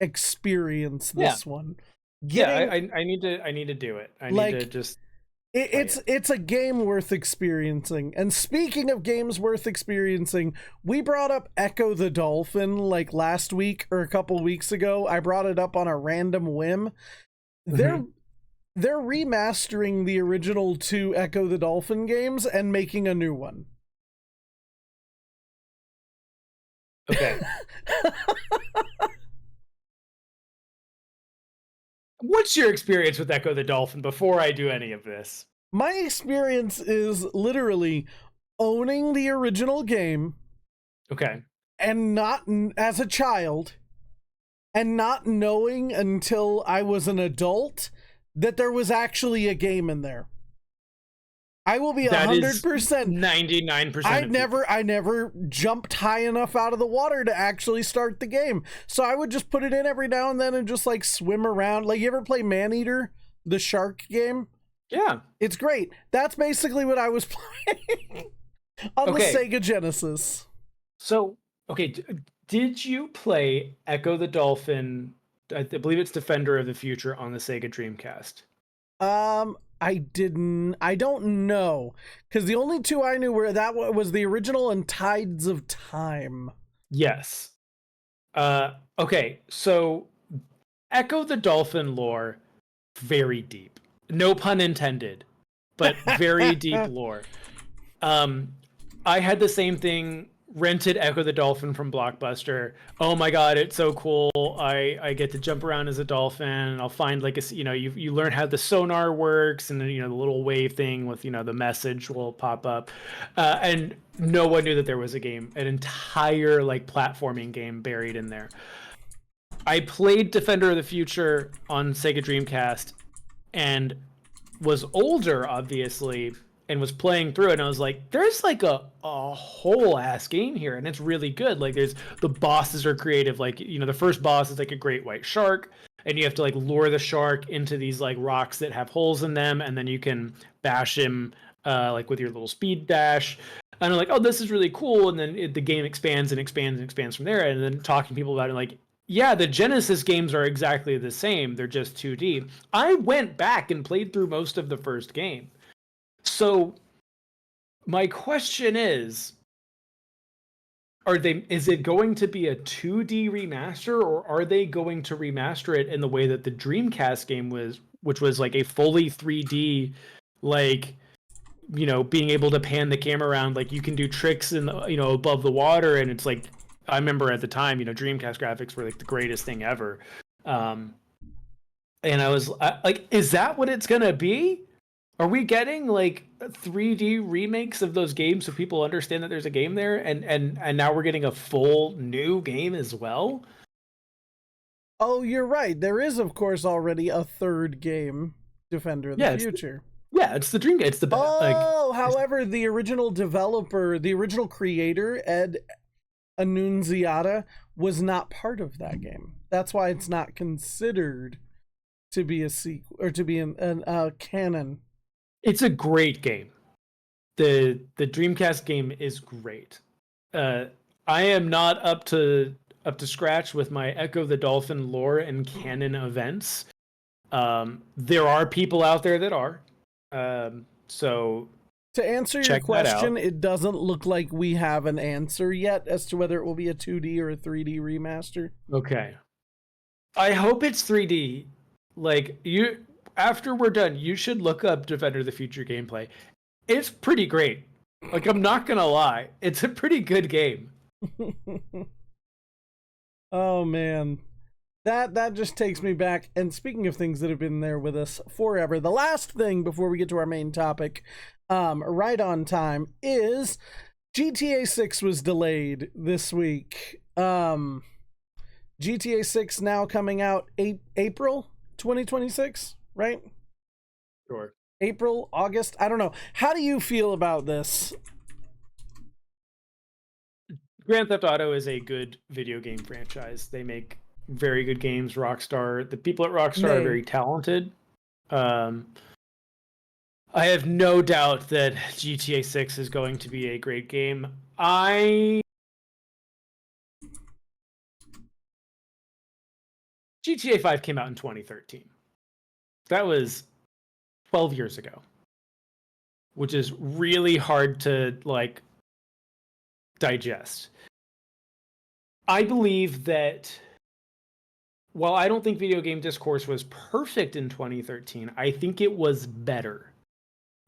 experience this one. I need to do it. I need to just... It's a game worth experiencing. And speaking of games worth experiencing, we brought up Echo the Dolphin like last week or a couple weeks ago. I brought it up on a random whim. Mm-hmm. They're remastering the original 2 Echo the Dolphin games and making a new one. Okay. What's your experience with Echo the Dolphin before I do any of this? My experience is literally owning the original game. Okay. And not as a child, and not knowing until I was an adult that there was actually a game in there. I will be 100%. 99%. I never jumped high enough out of the water to actually start the game. So I would just put it in every now and then and just like swim around. Like, you ever play Maneater, the shark game? Yeah. It's great. That's basically what I was playing on the Sega Genesis. So, okay, did you play Echo the Dolphin? I believe it's Defender of the Future on the Sega Dreamcast. I didn't. I don't know, because the only 2 I knew were that was the original and Tides of Time. Yes. Okay, so Echo the Dolphin lore, very deep. No pun intended, but very deep lore. I had the same thing rented Echo the Dolphin from Blockbuster. Oh my god, it's so cool. I get to jump around as a dolphin. I'll find like you learn how the sonar works, and then the little wave thing with the message will pop up. And no one knew that there was a game, an entire like platforming game buried in there. I played Defender of the Future on Sega Dreamcast and was older, obviously, and was playing through it, and I was like, there's like a whole ass game here, and it's really good. Like, there's the bosses are creative. Like, the first boss is like a great white shark, and you have to like lure the shark into these like rocks that have holes in them, and then you can bash him like with your little speed dash. And I'm like, oh, this is really cool. And then the game expands and expands and expands from there. And then talking to people about it, like, yeah, the Genesis games are exactly the same. They're just 2D. I went back and played through most of the first game. So my question is it going to be a 2D remaster, or are they going to remaster it in the way that the Dreamcast game was, which was like a fully 3D, like, being able to pan the camera around, like you can do tricks in above the water, and it's like, I remember at the time, Dreamcast graphics were like the greatest thing ever. And I was like, is that what it's gonna be? Are we getting like 3D remakes of those games so people understand that there's a game there, and now we're getting a full new game as well? Oh, you're right. There is, of course, already a third game, Defender of the Future. It's the Dreamcast. It's the however, the original developer, the original creator, Ed Annunziata, was not part of that game. That's why it's not considered to be a sequel or to be a canon. It's a great game. The Dreamcast game is great. I am not up to scratch with my Echo the Dolphin lore and canon events. There are people out there that are. So to answer your question, it doesn't look like we have an answer yet as to whether it will be a 2D or a 3D remaster. Okay. I hope it's 3D. Like, after we're done, you should look up Defender of the Future gameplay. It's pretty great. Like, I'm not gonna lie. It's a pretty good game. Oh, man. That just takes me back. And speaking of things that have been there with us forever, the last thing before we get to our main topic, right on time, is GTA 6 was delayed this week. GTA 6 now coming out April 2026, right? Sure. April, August, I don't know. How do you feel about this? Grand Theft Auto is a good video game franchise. They make very good games. Rockstar, the people at Rockstar are very talented. I have no doubt that GTA 6 is going to be a great game. GTA 5 came out in 2013. That was 12 years ago, which is really hard to like digest. I believe that while I don't think video game discourse was perfect in 2013, I think it was better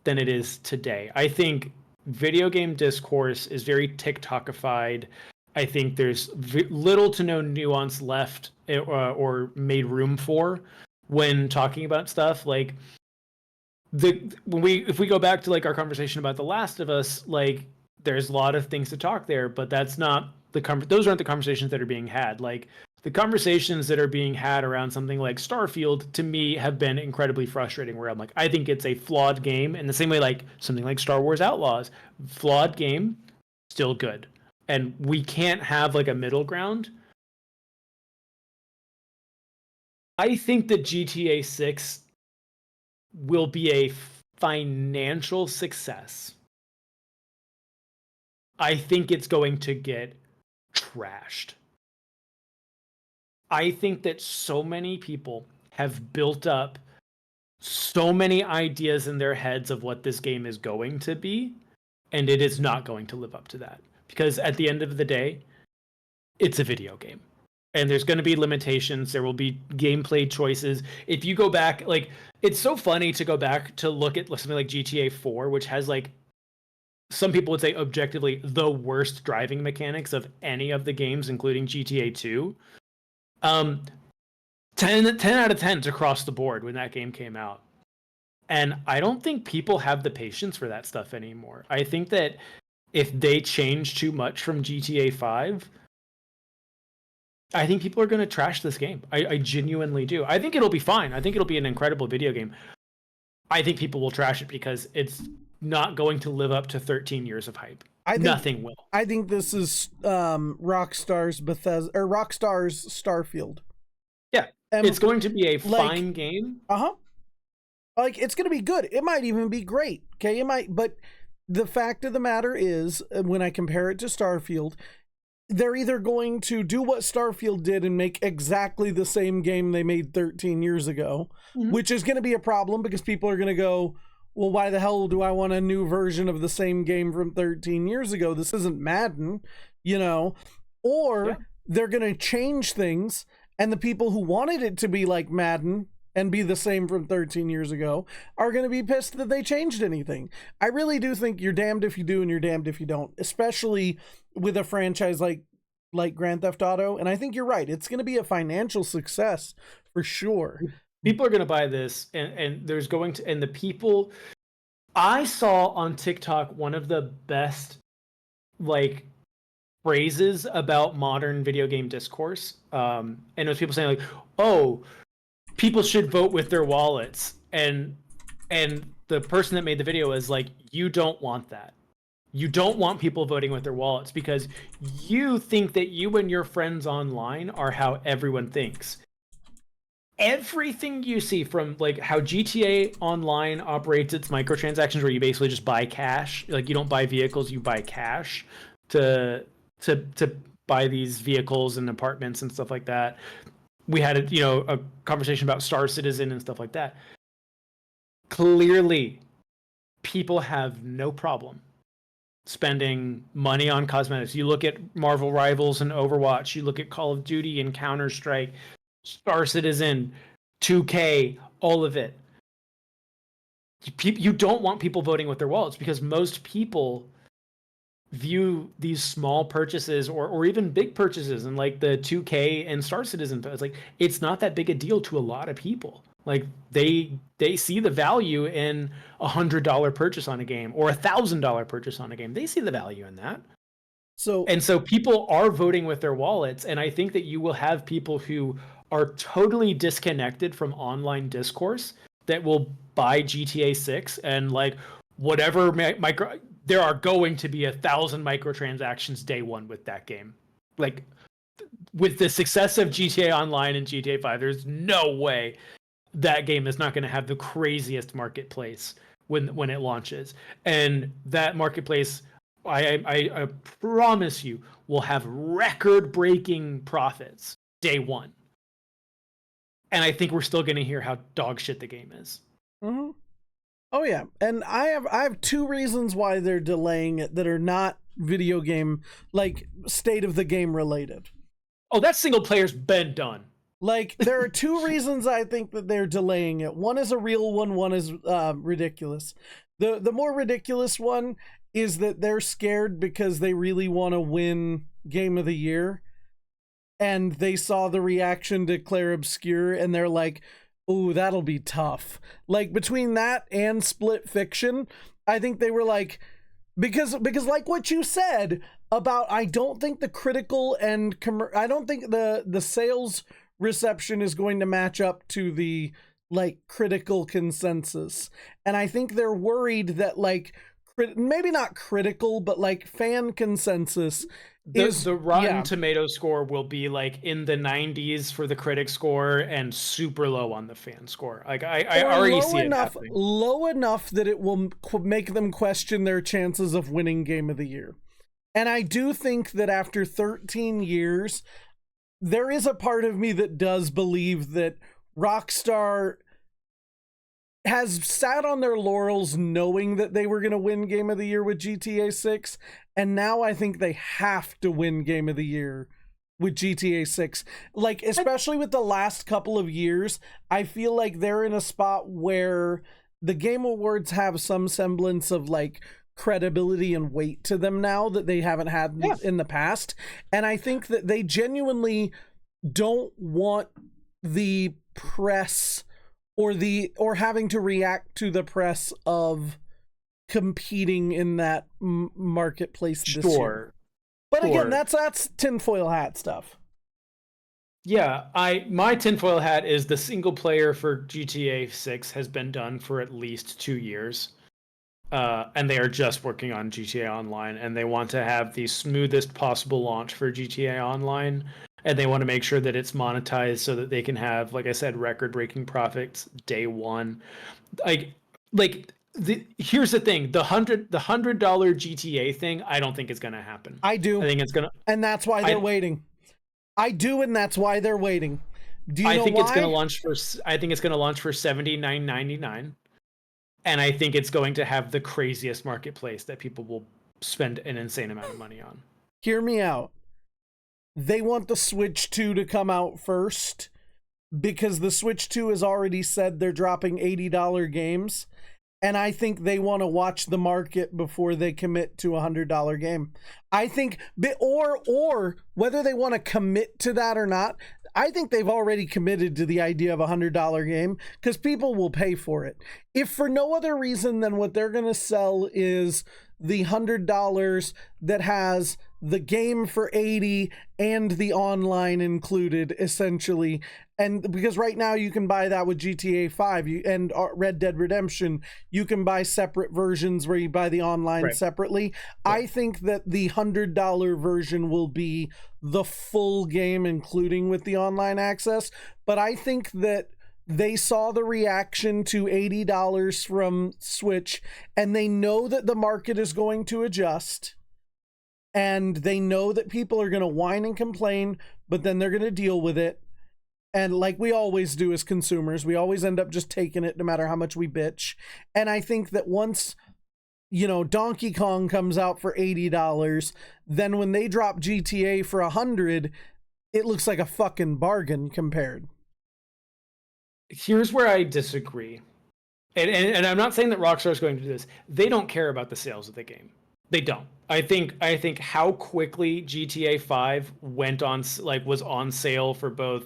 than it is today. I think video game discourse is very TikTokified. I think there's little to no nuance left or made room for when talking about stuff. Like if we go back to like our conversation about The Last of Us, like there's a lot of things to talk there, but that's not those aren't the conversations that are being had. Like the conversations that are being had around something like Starfield, to me, have been incredibly frustrating, where I'm like, I think it's a flawed game in the same way like something like Star Wars Outlaws, flawed game, still good. And we can't have like a middle ground. I think that GTA 6 will be a financial success. I think it's going to get trashed. I think that so many people have built up so many ideas in their heads of what this game is going to be, and it is not going to live up to that. Because at the end of the day, it's a video game. And there's going to be limitations. There will be gameplay choices. If you go back, like, it's so funny to go back to look at something like GTA 4, which has, like, some people would say objectively the worst driving mechanics of any of the games, including GTA 2. 10 out of 10s across the board when that game came out. And I don't think people have the patience for that stuff anymore. I think that if they change too much from GTA 5, I think people are going to trash this game. I genuinely do. I think it'll be fine. I think it'll be an incredible video game. I think people will trash it because it's not going to live up to 13 years of hype. Nothing will. I think this is Rockstar's Starfield. Yeah, it's going to be a fine game. Like, it's going to be good. It might even be great. Okay, but the fact of the matter is, when I compare it to Starfield, they're either going to do what Starfield did and make exactly the same game they made 13 years ago, which is going to be a problem because people are going to go, well, why the hell do I want a new version of the same game from 13 years ago? This isn't Madden, you know? Or they're going to change things, and the people who wanted it to be like Madden and be the same from 13 years ago are going to be pissed that they changed anything. I really do think you're damned if you do and you're damned if you don't, especially with a franchise like Grand Theft Auto. And I think you're right. It's going to be a financial success for sure. People are going to buy this, and there's going to, and the people I saw on TikTok, one of the best like phrases about modern video game discourse. And it was people saying like, oh, people should vote with their wallets. And the person that made the video is like, you don't want that. You don't want people voting with their wallets because you think that you and your friends online are how everyone thinks. Everything you see, from like how GTA Online operates its microtransactions, where you basically just buy cash, like you don't buy vehicles, you buy cash to buy these vehicles and apartments and stuff like that. We had a conversation about Star Citizen and stuff like that. Clearly, people have no problem spending money on cosmetics. You look at Marvel Rivals and Overwatch, you look at Call of Duty and Counter-Strike, Star Citizen, 2K, all of it. You don't want people voting with their wallets because most people view these small purchases or even big purchases, and like the 2K and Star Citizen, it's like it's not that big a deal to a lot of people. Like they see the value in $100 purchase on a game or $1,000 purchase on a game. They see the value in that. So people are voting with their wallets, and I think that you will have people who are totally disconnected from online discourse that will buy GTA 6 and like whatever there are going to be 1,000 microtransactions day one with that game. Like with the success of GTA Online and GTA 5, there's no way that game is not going to have the craziest marketplace when it launches. And that marketplace, I promise you, will have record-breaking profits day one. And I think we're still going to hear how dog shit the game is. Mm-hmm. Oh yeah, and I have two reasons why they're delaying it that are not video game, like state of the game related. Oh, that single player's been done. Like, there are two reasons I think that they're delaying it. One is a real one is ridiculous. The more ridiculous one is that they're scared because they really want to win Game of the Year. And they saw the reaction to Clair Obscur, and they're like, ooh, that'll be tough. Like, between that and Split Fiction, I think they were like, because like what you said about, I don't think the critical and I don't think the sales reception is going to match up to the like critical consensus. And I think they're worried that like maybe not critical, but like fan consensus the Rotten Tomato score will be like in the 90s for the critic score and super low on the fan score. Like I already see it happening. Low enough that it will make them question their chances of winning Game of the Year. And I do think that after 13 years, there is a part of me that does believe that Rockstar has sat on their laurels knowing that they were going to win Game of the Year with GTA 6, and now I think they have to win Game of the Year with GTA 6. Like, especially with the last couple of years, I feel like they're in a spot where the Game Awards have some semblance of like credibility and weight to them now that they haven't had Yeah. in the past. And I think that they genuinely don't want the press or having to react to the press of competing in that marketplace this year. But again, that's tinfoil hat stuff. Yeah, my tinfoil hat is the single player for GTA 6 has been done for at least 2 years. And they are just working on GTA Online, and they want to have the smoothest possible launch for GTA Online, and they want to make sure that it's monetized so that they can have, like I said, record-breaking profits day one. Here's the thing: the $100 GTA thing, I don't think is going to happen. I do. I think it's gonna, and that's why they're waiting. I do, and that's why they're waiting. Do you know think why? it's going to launch for. I think it's going to launch for $79.99. And I think it's going to have the craziest marketplace that people will spend an insane amount of money on. Hear me out. They want the Switch 2 to come out first because the Switch 2 has already said they're dropping $80 games. And I think they want to watch the market before they commit to a $100 game. I think, or whether they want to commit to that or not, I think they've already committed to the idea of a $100 game because people will pay for it. If for no other reason than what they're going to sell is the $100 that has the game for 80 and the online included, essentially. And because right now you can buy that with GTA 5 and Red Dead Redemption, you can buy separate versions where you buy the online separately. Right. I think that the $100 version will be the full game, including with the online access. But I think that they saw the reaction to $80 from Switch, and they know that the market is going to adjust. And they know that people are going to whine and complain, but then they're going to deal with it. And like we always do as consumers, we always end up just taking it no matter how much we bitch. And I think that once, Donkey Kong comes out for $80, then when they drop GTA for $100, it looks like a fucking bargain compared. Here's where I disagree. And I'm not saying that Rockstar is going to do this. They don't care about the sales of the game. They don't. I think how quickly GTA 5 was on sale for both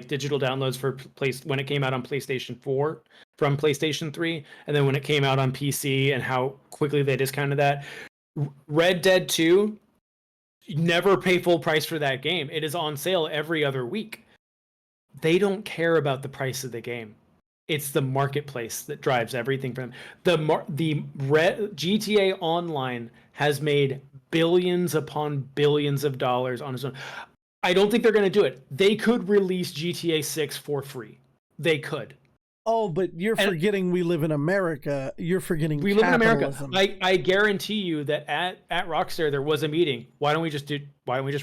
digital downloads for when it came out on PlayStation 4 from PlayStation 3, and then when it came out on PC, and how quickly they discounted that. Red Dead 2, never pay full price for that game. It is on sale every other week. They don't care about the price of the game. It's the marketplace that drives everything for them. The GTA Online has made billions upon billions of dollars on its own. I don't think they're going to do it. They could release GTA 6 for free. They could. Oh, but you're forgetting we live in America. You're forgetting we capitalism. live in America. I guarantee you that at Rockstar there was a meeting. Why don't we just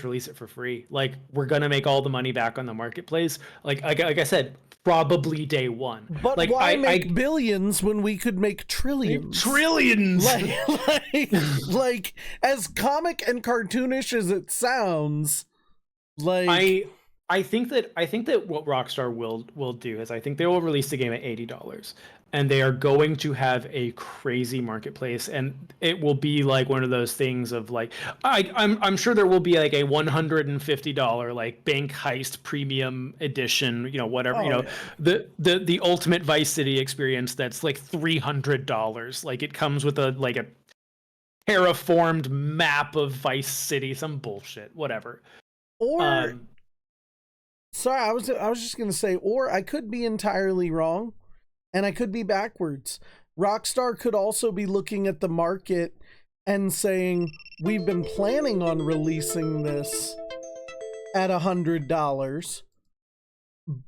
release it for free? We're gonna make all the money back on the marketplace. Like I said, probably day one. But why make billions when we could make trillions? Trillions. Like as comic and cartoonish as it sounds, I think that what Rockstar will do is I think they will release the game at $80, and they are going to have a crazy marketplace, and it will be like one of those things of I'm sure there will be like a $150 bank heist premium edition, whatever, yeah. The ultimate Vice City experience that's $300. It comes with a terraformed map of Vice City, some bullshit, whatever. Or sorry, I was just going to say, or I could be entirely wrong, and I could be backwards. Rockstar could also be looking at the market and saying, we've been planning on releasing this at $100,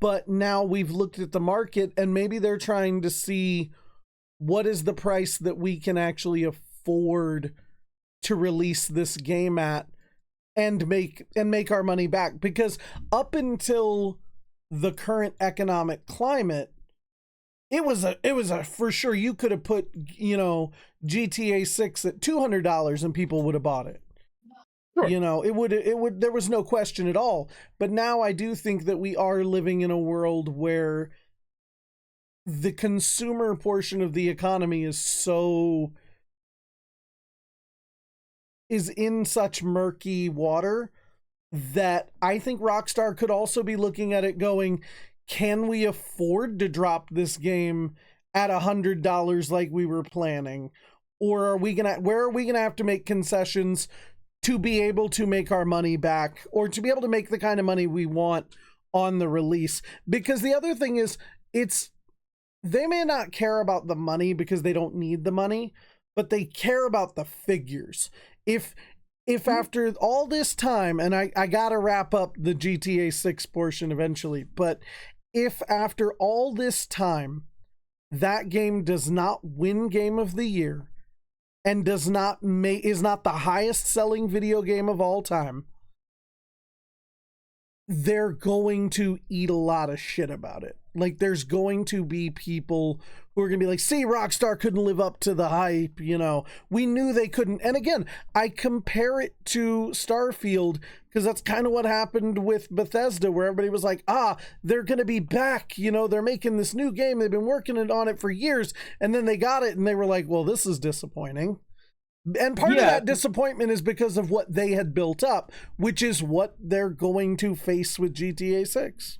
but now we've looked at the market, and maybe they're trying to see what is the price that we can actually afford to release this game at, and make our money back. Because up until the current economic climate, it was a for sure you could have put GTA 6 at $200 and people would have bought it. Sure. It would there was no question at all. But now I do think that we are living in a world where the consumer portion of the economy is so is in such murky water that I think Rockstar could also be looking at it going, can we afford to drop this game at $100 like we were planning? Or where are we gonna have to make concessions to be able to make our money back, or to be able to make the kind of money we want on the release? Because the other thing is, they may not care about the money because they don't need the money, but they care about the figures. If after all this time, and I gotta wrap up the GTA 6 portion eventually, but if after all this time that game does not win Game of the Year and is not the highest selling video game of all time, they're going to eat a lot of shit about it. Like, there's going to be people who are going to be like, see, Rockstar couldn't live up to the hype, we knew they couldn't. And again, I compare it to Starfield because that's kind of what happened with Bethesda, where everybody was like, they're going to be back, they're making this new game, they've been working on it for years, and then they got it and they were like, well, this is disappointing. And part of that disappointment is because of what they had built up, which is what they're going to face with GTA 6.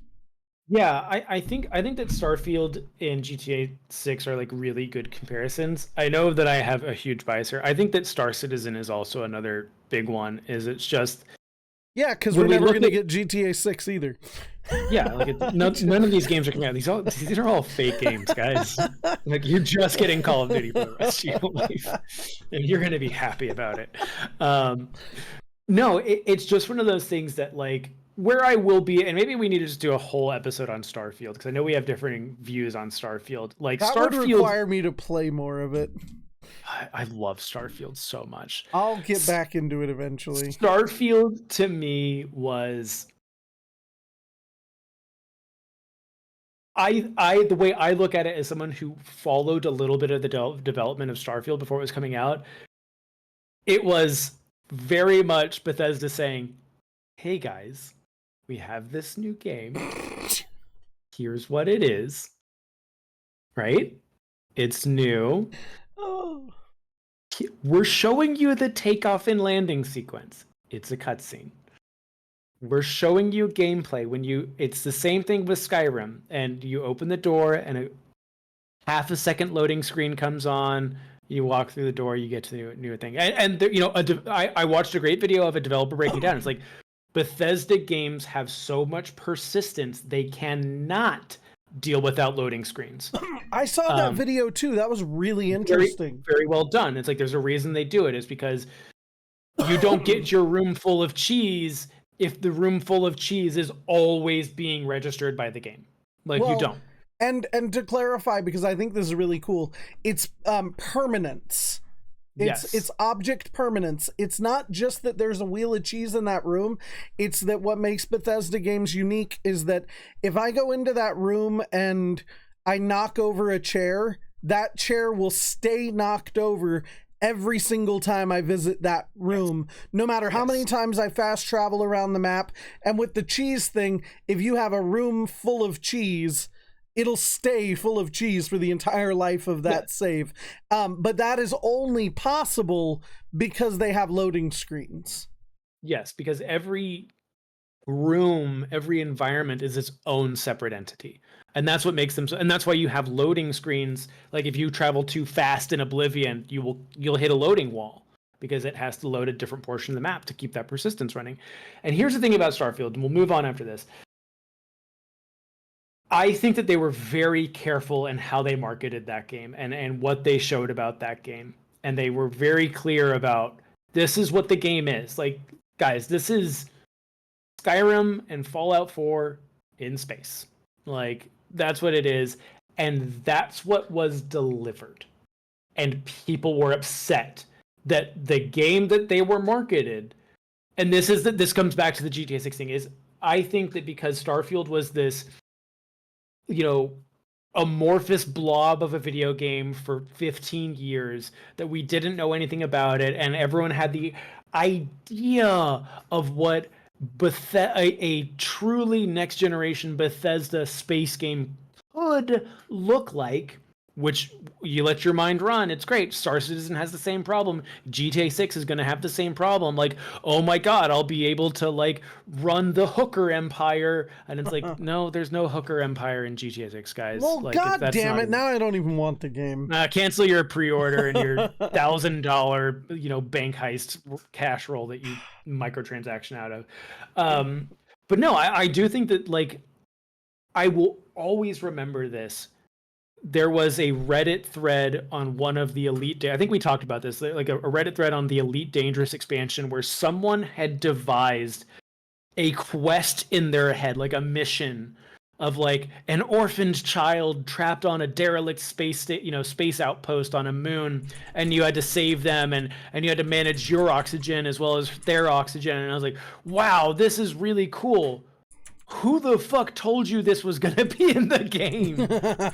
Yeah, I think that Starfield and GTA 6 are like really good comparisons. I know that I have a huge bias here. I think that Star Citizen is also another big one. It's just because we're never going to get GTA 6 either. Yeah, like none of these games are coming out. These are all fake games, guys. Like, you're just getting Call of Duty for the rest of your life, and you're going to be happy about it. No, it's just one of those things that, like, where I will be, and maybe we need to just do a whole episode on Starfield, because I know we have differing views on Starfield. Like, that Starfield would require me to play more of it. I love Starfield so much. I'll get back into it eventually. Starfield to me was, the way I look at it as someone who followed a little bit of the development of Starfield before it was coming out, it was very much Bethesda saying, hey guys, we have this new game. Here's what it is. Right? It's new. Oh. We're showing you the takeoff and landing sequence. It's a cutscene. We're showing you gameplay it's the same thing with Skyrim, and you open the door and a half a second loading screen comes on. You walk through the door, you get to the new thing. And there, I watched a great video of a developer breaking down. It's like, Bethesda games have so much persistence, they cannot deal without loading screens. I saw that video too. That was really interesting. Very, very well done. It's like, there's a reason they do it, is because you don't get your room full of cheese if the room full of cheese is always being registered by the game. You don't. And to clarify, because I think this is really cool, it's permanence. It's object permanence. It's not just that there's a wheel of cheese in that room. It's that what makes Bethesda games unique is that if I go into that room and I knock over a chair, that chair will stay knocked over every single time I visit that room, no matter how many times I fast travel around the map. And with the cheese thing, if you have a room full of cheese, it'll stay full of cheese for the entire life of that save. But that is only possible because they have loading screens. Yes, because every room, every environment is its own separate entity. And that's what makes them and that's why you have loading screens. Like, if you travel too fast in Oblivion, you'll hit a loading wall because it has to load a different portion of the map to keep that persistence running. And here's the thing about Starfield, and we'll move on after this. I think that they were very careful in how they marketed that game and what they showed about that game. And they were very clear about, this is what the game is. Like, guys, this is Skyrim and Fallout 4 in space. Like, that's what it is. And that's what was delivered. And people were upset that the game that they were marketed, and this comes back to the GTA 6 thing, is I think that because Starfield was this, amorphous blob of a video game for 15 years that we didn't know anything about it, and everyone had the idea of what a truly next generation Bethesda space game could look like, which you let your mind run. It's great. Star Citizen has the same problem. GTA 6 is going to have the same problem. Like, oh my God, I'll be able to like run the hooker empire. And it's like, no, there's no hooker empire in GTA 6, guys. Well, Like, god that's damn not it! Now I don't even want the game. cancel your pre-order and your $1,000, bank heist cash roll that you microtransaction out of. But no, I do think that like, I will always remember this. There was a Reddit thread on one of the Elite. I think we talked about this, like a Reddit thread on the Elite Dangerous expansion, where someone had devised a quest in their head, like a mission of like an orphaned child trapped on a derelict space outpost on a moon, and you had to save them, and you had to manage your oxygen as well as their oxygen. And I was like, wow, this is really cool. Who the fuck told you this was gonna be in the game?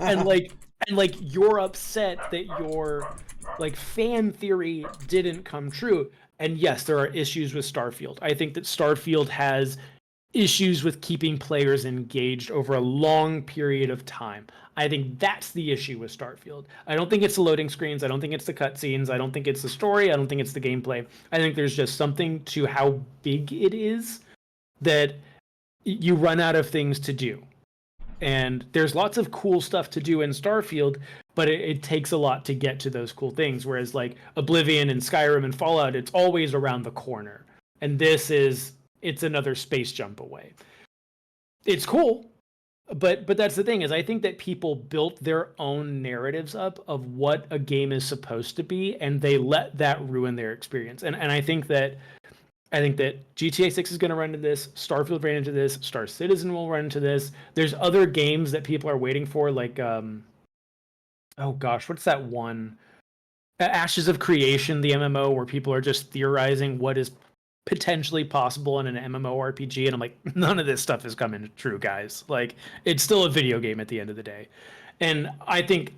and like you're upset that your like fan theory didn't come true. And yes, there are issues with Starfield. I think that Starfield has issues with keeping players engaged over a long period of time. I think that's the issue with Starfield. I don't think it's the loading screens. I don't think it's the cutscenes. I don't think it's the story. I don't think it's the gameplay. I think there's just something to how big it is that you run out of things to do. And there's lots of cool stuff to do in Starfield, but it takes a lot to get to those cool things. Whereas like Oblivion and Skyrim and Fallout, it's always around the corner. And it's another space jump away. It's cool, but that's the thing, is I think that people built their own narratives up of what a game is supposed to be, and they let that ruin their experience. And I think that GTA 6 is going to run into this. Starfield ran into this. Star Citizen will run into this. There's other games that people are waiting for, like, oh gosh, what's that one? Ashes of Creation, the MMO, where people are just theorizing what is potentially possible in an MMORPG. And I'm like, none of this stuff is coming true, guys. Like, it's still a video game at the end of the day. And I think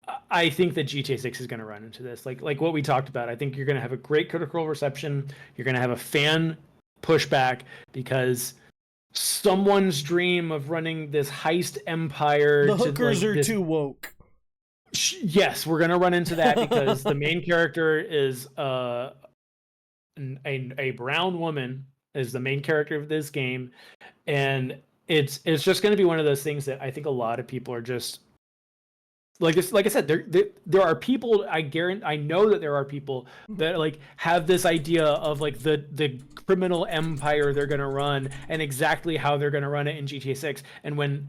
that GTA 6 is going to run into this. Like what we talked about. I think you're going to have a great critical reception. You're going to have a fan pushback because someone's dream of running this heist empire. The hookers are too woke. Yes, we're going to run into that because the main character is a brown woman is the main character of this game, and it's just going to be one of those things that I think a lot of people are just like I said, there are people, I know that there are people that like have this idea of like the criminal empire they're going to run and exactly how they're going to run it in GTA 6. And when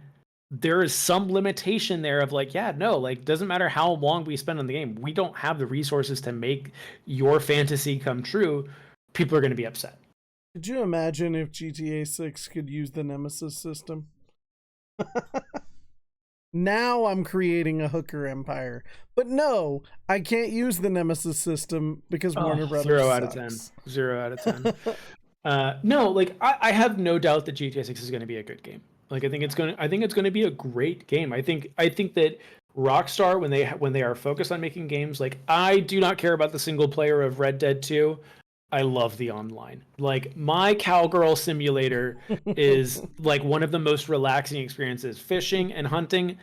there is some limitation there of like, yeah, no, like doesn't matter how long we spend on the game, we don't have the resources to make your fantasy come true, people are going to be upset. Could you imagine if GTA 6 could use the Nemesis system? Now I'm creating a hooker empire. But no, I can't use the Nemesis system because Warner Brothers 0 out sucks. of 10. 0 out of 10. No, like I have no doubt that GTA 6 is going to be a good game. Like I think it's going to be a great game. I think that Rockstar, when they are focused on making games, like I do not care about the single player of Red Dead 2. I love the online. Like my cowgirl simulator is like one of the most relaxing experiences. Fishing and hunting.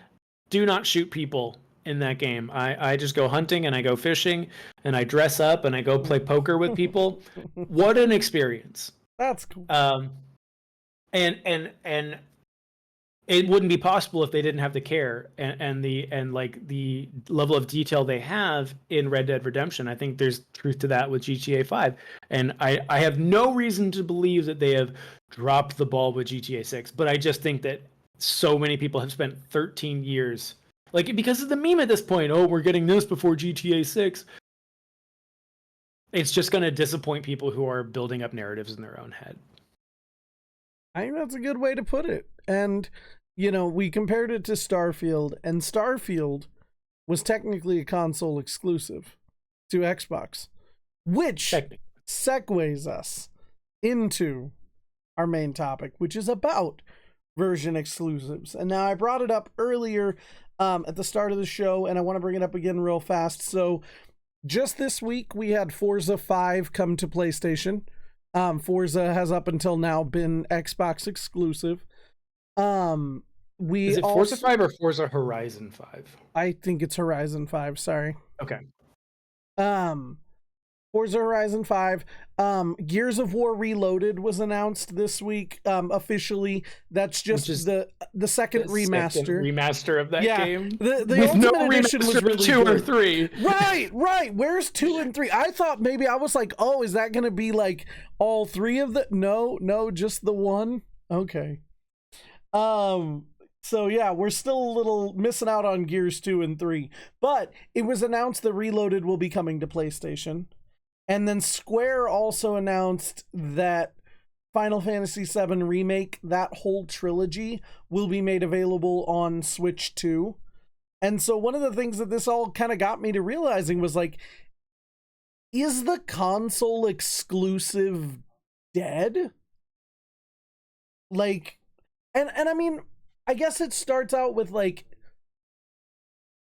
Do not shoot people in that game. I just go hunting and I go fishing and I dress up and I go play poker with people. What an experience. That's cool. And it wouldn't be possible if they didn't have the care and the level of detail they have in Red Dead Redemption. I think there's truth to that with GTA 5. And I have no reason to believe that they have dropped the ball with GTA 6, but I just think that so many people have spent 13 years, like because of the meme at this point, oh, we're getting this before GTA 6. It's just going to disappoint people who are building up narratives in their own head. I think that's a good way to put it. And you know, we compared it to Starfield, and Starfield was technically a console exclusive to Xbox, which segues us into our main topic, which is about version exclusives. And now I brought it up earlier at the start of the show, and I want to bring it up again real fast. So just this week, we had Forza 5 come to PlayStation. Forza has up until now been Xbox exclusive. We Is it Forza also, 5 or Forza Horizon 5? I think it's Horizon 5, sorry. Okay. Um, Forza Horizon 5. Gears of War Reloaded was announced this week, officially. That's Which just is the second the second remaster. remaster of that Yeah, game. the With no Ultimate Edition was remaster of really 2 or good. 3. Right, right. Where's 2 and 3? I thought maybe I was like, oh, is that gonna be like all 3 of the? No, no, just the one. Okay. Um. So yeah, we're still a little missing out on Gears 2 and 3, but it was announced that Reloaded will be coming to PlayStation. And then Square also announced that Final Fantasy VII Remake, that whole trilogy, will be made available on Switch 2. And so one of the things that this all kind of got me to realizing was like, is the console exclusive dead? Like, and I mean, I guess it starts out with like,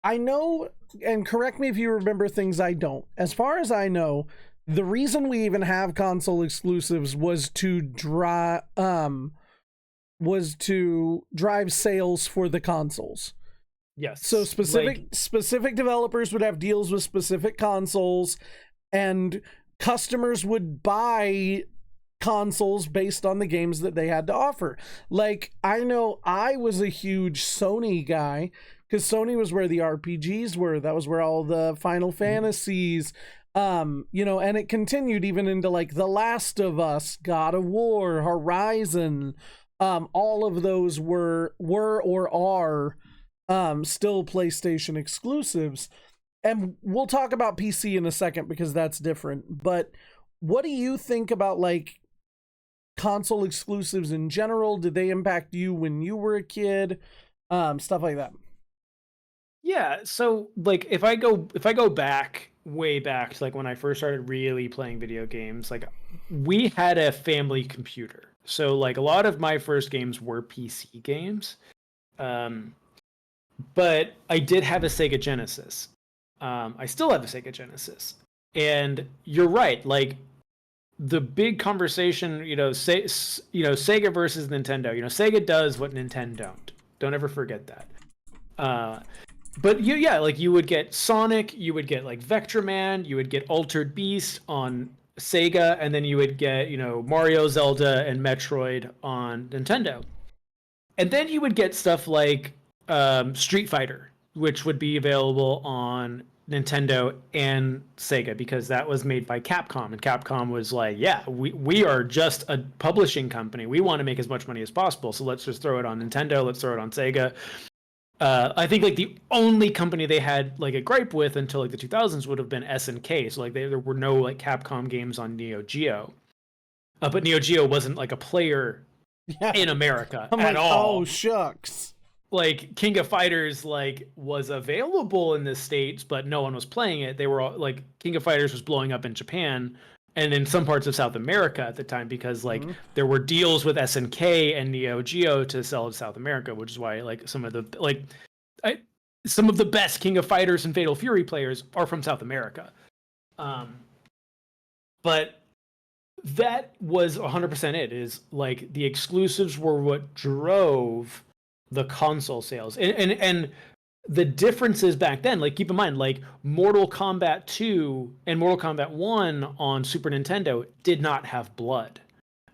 I know, and correct me if you remember things I don't. As far as I know, the reason we even have console exclusives was to drive sales for the consoles. Yes. So specific developers would have deals with specific consoles, and customers would buy consoles based on the games that they had to offer. Like, I know I was a huge Sony guy because Sony was where the RPGs were. That was where all the Final Fantasies, you know, and it continued even into like The Last of Us, God of War, Horizon. All of those were or are still PlayStation exclusives. And we'll talk about PC in a second because that's different. But what do you think about like console exclusives in general? Did they impact you when you were a kid? Stuff like that. Yeah, so like if I go back way back to like when I first started really playing video games, like we had a family computer. So like a lot of my first games were PC games. Um but I did have a Sega Genesis. I still have a Sega Genesis. And you're right, like the big conversation, Sega versus Nintendo. You know, Sega does what Nintendo don't. Don't ever forget that. But like you would get Sonic, you would get like Vectorman, you would get Altered Beast on Sega, and then you would get, Mario, Zelda, and Metroid on Nintendo. And then you would get stuff like Street Fighter, which would be available on Nintendo and Sega because that was made by Capcom, and Capcom was like, yeah, we are just a publishing company. We want to make as much money as possible, so let's just throw it on Nintendo, let's throw it on Sega. I think like the only company they had like a gripe with until like the 2000s would have been SNK. So like there were no like Capcom games on Neo Geo, but Neo Geo wasn't like a player Yeah. in America I'm at like, all. oh shucks. Like King of Fighters like was available in the States, but no one was playing it. They were all like King of Fighters was blowing up in Japan and in some parts of South America at the time because like there were deals with SNK and Neo Geo to sell to South America, which is why like some of the best King of Fighters and Fatal Fury players are from South America. But that was 100% it. Is like the exclusives were what drove the console sales, and the differences back then, like keep in mind, like Mortal Kombat 2 and Mortal Kombat 1 on Super Nintendo did not have blood.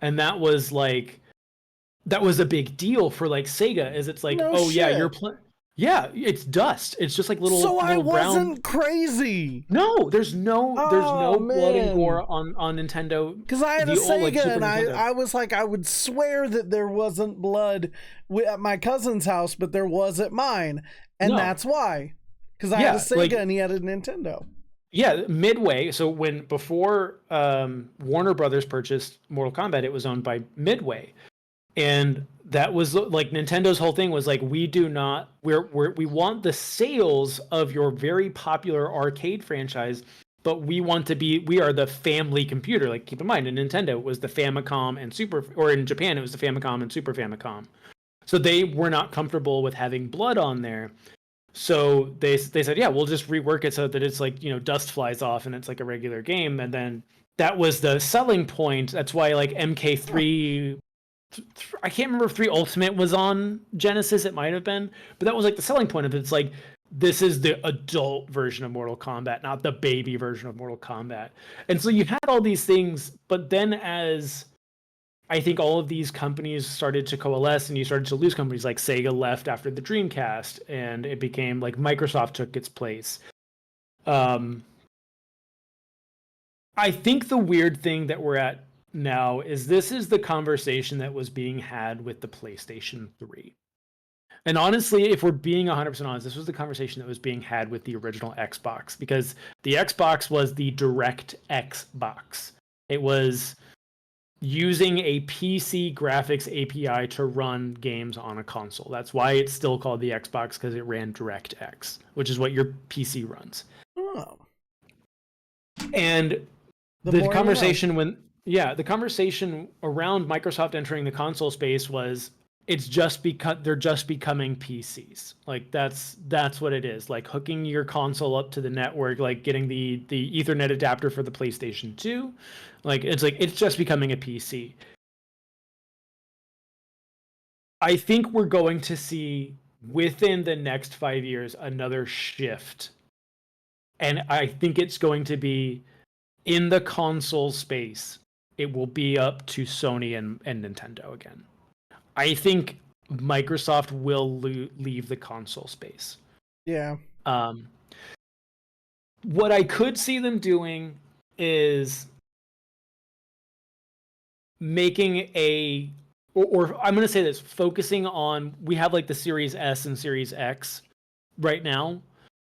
And that was a big deal for like Sega, is it's like, No oh yeah, shit. you're playing. Yeah, it's dust. It's just like So I little brown. wasn't crazy. No, there's Oh no blood and man. gore on Nintendo. Because I had a The old like Sega Super and Nintendo. I was like, I would swear that there wasn't blood at my cousin's house, but there was at mine. And No. that's why. Because I had a Sega like, and he had a Nintendo. Yeah, Midway. So before Warner Brothers purchased Mortal Kombat, it was owned by Midway, and that was like Nintendo's whole thing was like, we want the sales of your very popular arcade franchise, but we are the family computer. Like keep in mind, in Nintendo it was the Famicom and or in Japan it was the Famicom and Super Famicom. So they were not comfortable with having blood on there. So they said, yeah, we'll just rework it so that it's like, dust flies off and it's like a regular game. And then that was the selling point. That's why like MK3 I can't remember if 3 Ultimate was on Genesis. It might have been, but that was like the selling point of it. It's like this is the adult version of Mortal Kombat, not the baby version of Mortal Kombat. And so you had all these things, but then as I think all of these companies started to coalesce and you started to lose companies like Sega left after the Dreamcast and it became like Microsoft took its place. I think the weird thing that we're at now is this is the conversation that was being had with the PlayStation 3. And honestly, if we're being 100% honest, this was the conversation that was being had with the original Xbox because the Xbox was the direct Xbox. It was using a PC graphics API to run games on a console. That's why it's still called the Xbox because it ran DirectX, which is what your PC runs. Oh. And the conversation the conversation around Microsoft entering the console space was it's just because they're just becoming PCs. Like that's what it is. Like hooking your console up to the network, like getting the Ethernet adapter for the PlayStation 2. Like it's just becoming a PC. I think we're going to see within the next 5 years another shift. And I think it's going to be in the console space. It will be up to Sony and Nintendo again. I think Microsoft will leave the console space. Yeah. What I could see them doing is making or I'm going to say this, focusing on, we have like the Series S and Series X right now.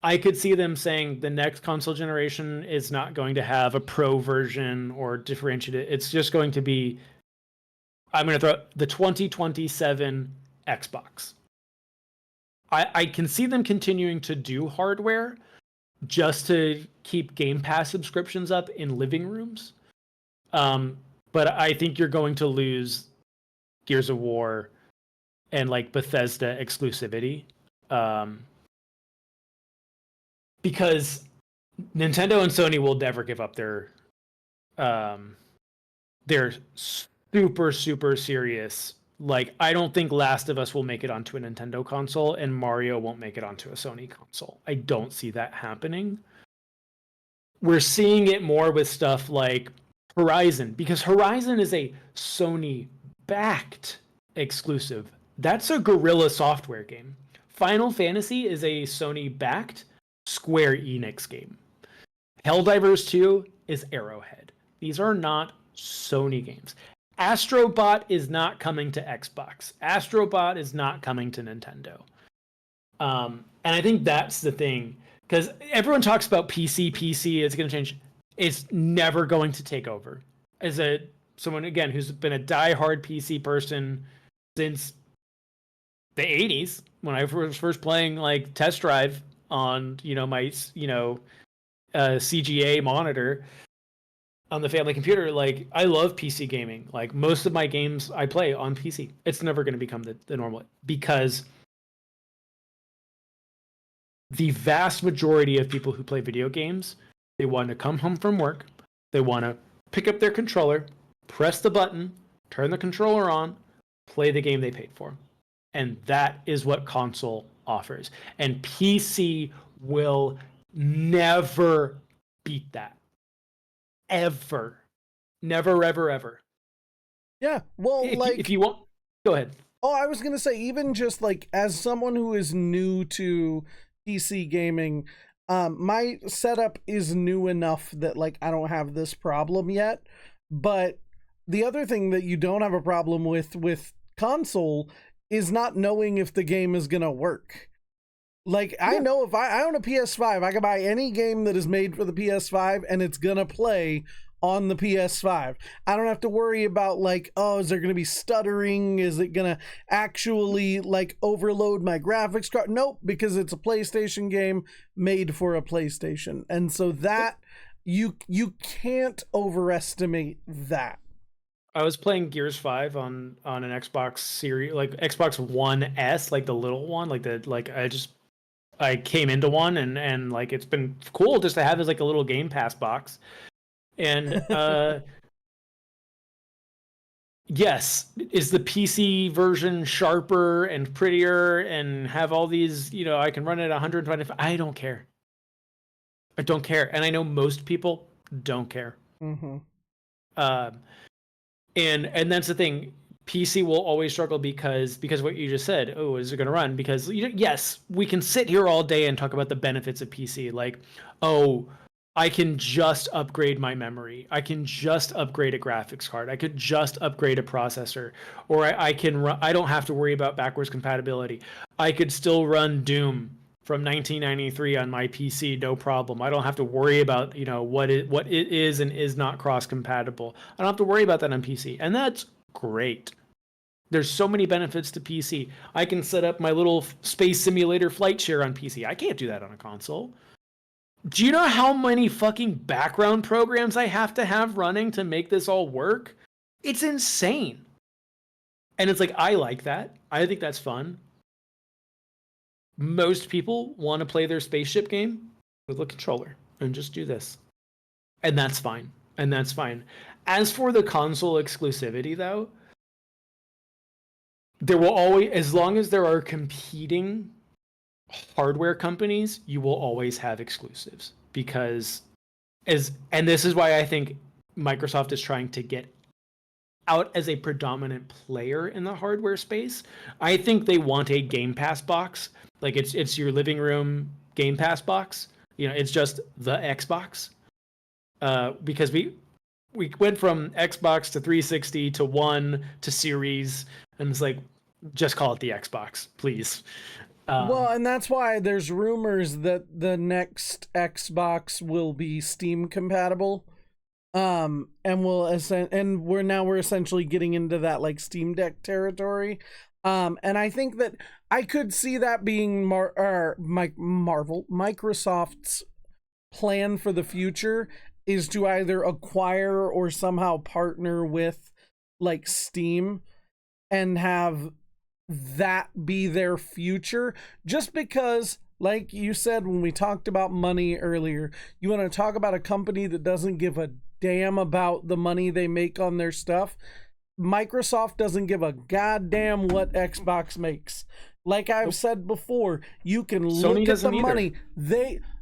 I could see them saying the next console generation is not going to have a pro version or differentiate it. It's just going to be, I'm going to throw the 2027 Xbox. I can see them continuing to do hardware just to keep Game Pass subscriptions up in living rooms. But I think you're going to lose Gears of War and like Bethesda exclusivity. Because Nintendo and Sony will never give up their super, super serious. Like, I don't think Last of Us will make it onto a Nintendo console and Mario won't make it onto a Sony console. I don't see that happening. We're seeing it more with stuff like Horizon, because Horizon is a Sony-backed exclusive. That's a Guerrilla Software game. Final Fantasy is a Sony-backed Square Enix game. Helldivers 2 is Arrowhead. These are not Sony games. Astrobot is not coming to Xbox. Astrobot is not coming to Nintendo. And I think that's the thing, because everyone talks about PC, it's going to change. It's never going to take over. As someone, again, who's been a diehard PC person since the 80s, when I was first playing like Test Drive on, my, CGA monitor on the family computer, like I love PC gaming. Like most of my games I play on PC. It's never going to become the normal, because the vast majority of people who play video games, they want to come home from work, they want to pick up their controller, press the button, turn the controller on, play the game they paid for. And that is what console offers. And PC will never beat that. Ever. Never, ever, ever. Yeah. Well, if you want, go ahead. Oh, I was going to say, even just like as someone who is new to PC gaming, my setup is new enough that like I don't have this problem yet. But the other thing that you don't have a problem with console is not knowing if the game is going to work. Like, I know if I own a PS5, I can buy any game that is made for the PS5 and it's going to play on the PS5. I don't have to worry about like, oh, is there going to be stuttering? Is it going to actually like overload my graphics card? Nope, because it's a PlayStation game made for a PlayStation. And so that you can't overestimate that. I was playing Gears 5 on an Xbox series, like Xbox One S, like the little one, I came into one and like it's been cool just to have as like a little Game Pass box. And yes, is the PC version sharper and prettier and have all these, I can run it 125. I don't care. I don't care. And I know most people don't care. Mm-hmm. Um, and that's the thing. PC will always struggle because what you just said. Oh, is it going to run? Because yes, we can sit here all day and talk about the benefits of PC. Like, oh, I can just upgrade my memory. I can just upgrade a graphics card. I could just upgrade a processor, or I can run. I don't have to worry about backwards compatibility. I could still run Doom from 1993 on my PC, no problem. I don't have to worry about what it is and is not cross compatible. I don't have to worry about that on PC, and that's great. There's so many benefits to PC. I can set up my little space simulator flight share on PC. I can't do that on a console. Do you know how many fucking background programs I have to have running to make this all work? It's insane. And it's like, I like that. I think that's fun. Most people want to play their spaceship game with a controller and just do this. And that's fine. And that's fine. As for the console exclusivity, though, there will always, as long as there are competing hardware companies, you will always have exclusives. Because and this is why I think Microsoft is trying to get out as a predominant player in the hardware space. I think they want a Game Pass box. Like it's your living room Game Pass box. It's just the Xbox. Because we went from Xbox to 360 to One to Series, and it's like, just call it the Xbox, please. Well, and that's why there's rumors that the next Xbox will be Steam compatible. And we're essentially getting into that like Steam Deck territory. And I think that I could see that being Microsoft's plan for the future is to either acquire or somehow partner with like Steam and have that be their future, just because, like you said when we talked about money earlier, you want to talk about a company that doesn't give a damn about the money they make on their stuff. Microsoft doesn't give a goddamn what Xbox makes. Like I've said before, you can look at the money.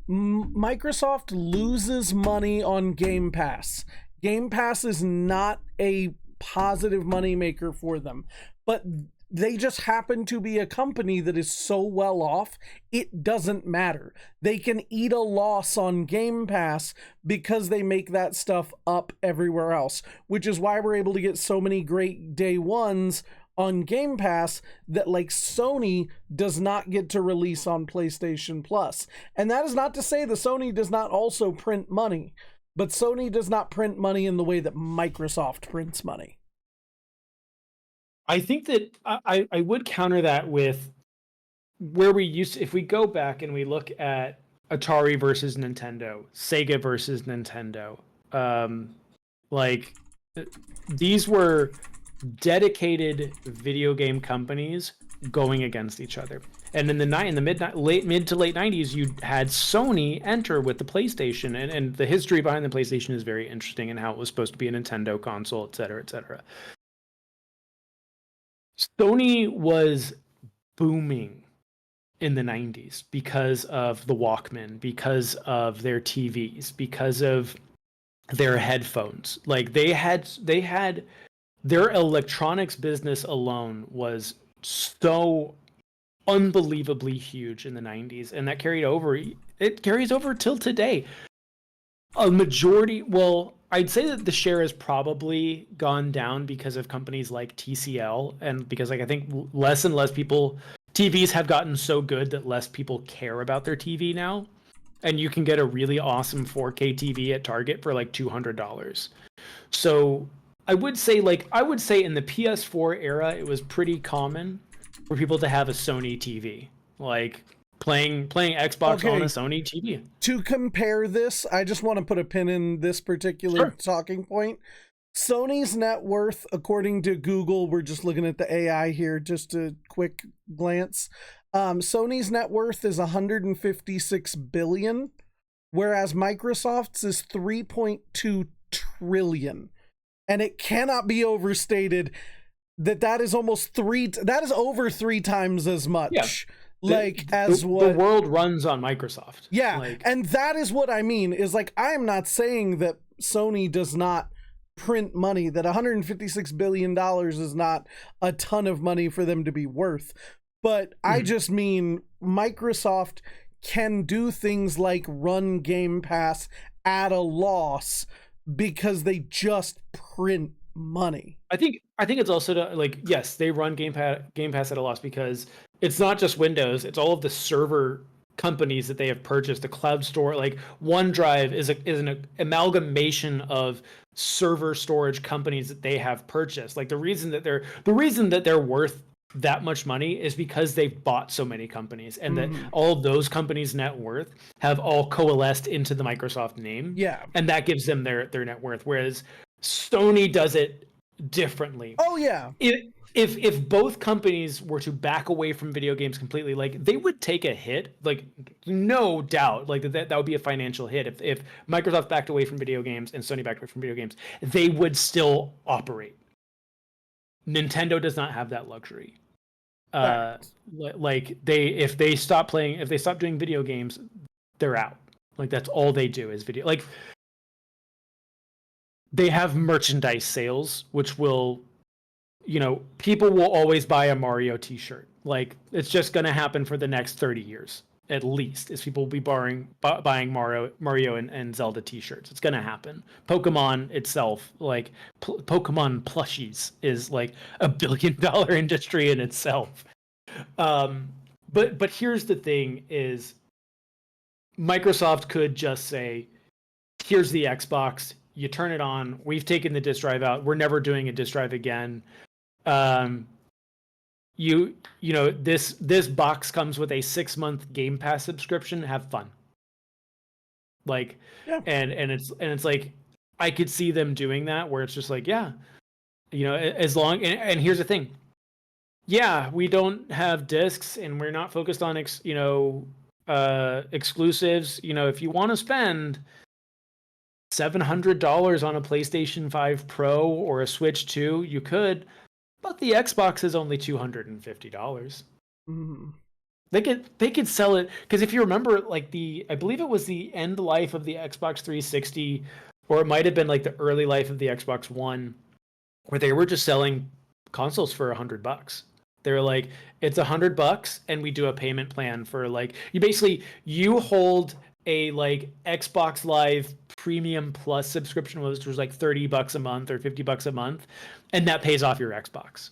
Microsoft loses money on Game Pass. Game Pass is not a positive moneymaker for them, but they just happen to be a company that is so well off, it doesn't matter. They can eat a loss on Game Pass because they make that stuff up everywhere else, which is why we're able to get so many great day ones on Game Pass that like Sony does not get to release on PlayStation Plus. And that is not to say that Sony does not also print money, but Sony does not print money in the way that Microsoft prints money. I think that I would counter that with where we used to, if we go back and we look at Atari versus Nintendo, Sega versus Nintendo, like these were dedicated video game companies going against each other. And in the mid to late 90s, you had Sony enter with the PlayStation, and the history behind the PlayStation is very interesting, and how it was supposed to be a Nintendo console, et cetera, et cetera. Sony was booming in the 90s because of the Walkman, because of their TVs, because of their headphones. Like they had their electronics business alone was so unbelievably huge in the 90s, and that carried over. It carries over till today. A majority, well, I'd say that the share has probably gone down because of companies like TCL, and because like I think less and less people, TVs have gotten so good that less people care about their TV now, and you can get a really awesome 4K TV at Target for like $200. So I would say in the PS4 era, it was pretty common for people to have a Sony TV, like playing Xbox on a Sony TV. To compare this, I just want to put a pin in this particular talking point. Sony's net worth, according to Google, we're just looking at the AI here, just a quick glance. Sony's net worth is 156 billion, whereas Microsoft's is 3.2 trillion. and it cannot be overstated that is that is over 3 times as Yeah. much as The what. world runs on Microsoft. Yeah, Like, and that is what I mean, is like, I am not saying that Sony does not print money, that $156 billion is not a ton of money for them to be worth, but I just mean Microsoft can do things like run Game Pass at a loss because they just print money. I think it's also like, yes, they run Game Pass at a loss because it's not just Windows, it's all of the server companies that they have purchased. The cloud store, like OneDrive, is an amalgamation of server storage companies that they have purchased. Like the reason that they're worth that much money is because they've bought so many companies, and that all of those companies' net worth have all coalesced into the Microsoft name. Yeah. And that gives them their net worth. Whereas Sony does it differently. Oh yeah. If both companies were to back away from video games completely, like, they would take a hit, like, no doubt, like that would be a financial hit. If Microsoft backed away from video games and Sony backed away from video games, they would still operate. Nintendo does not have that luxury. Like, if they stop doing video games, they're out. Like, that's all they do is video. Like, they have merchandise sales, which will, people will always buy a Mario t-shirt. Like, it's just going to happen for the next 30 years at least, is people will be buying Mario and Zelda t-shirts. It's going to happen. Pokemon itself, like Pokemon plushies, is like $1 billion industry in itself. But here's the thing: is Microsoft could just say, here's the Xbox, you turn it on, we've taken the disk drive out, we're never doing a disk drive again. This box comes with a 6-month Game Pass subscription, have fun. Like, yeah. and it's like, I could see them doing that, where it's just like, yeah, as long, and here's the thing, yeah, we don't have discs and we're not focused on exclusives. If you want to spend $700 on a PlayStation 5 Pro or a Switch 2, you could, but the Xbox is only $250. They could sell it, because if you remember, like, I believe it was the end life of the Xbox 360, or it might have been like the early life of the Xbox One, where they were just selling consoles for $100. They were like, it's $100, and we do a payment plan for, like, you hold a, like, Xbox Live Premium Plus subscription, which was like $30 a month or $50 a month, and that pays off your Xbox.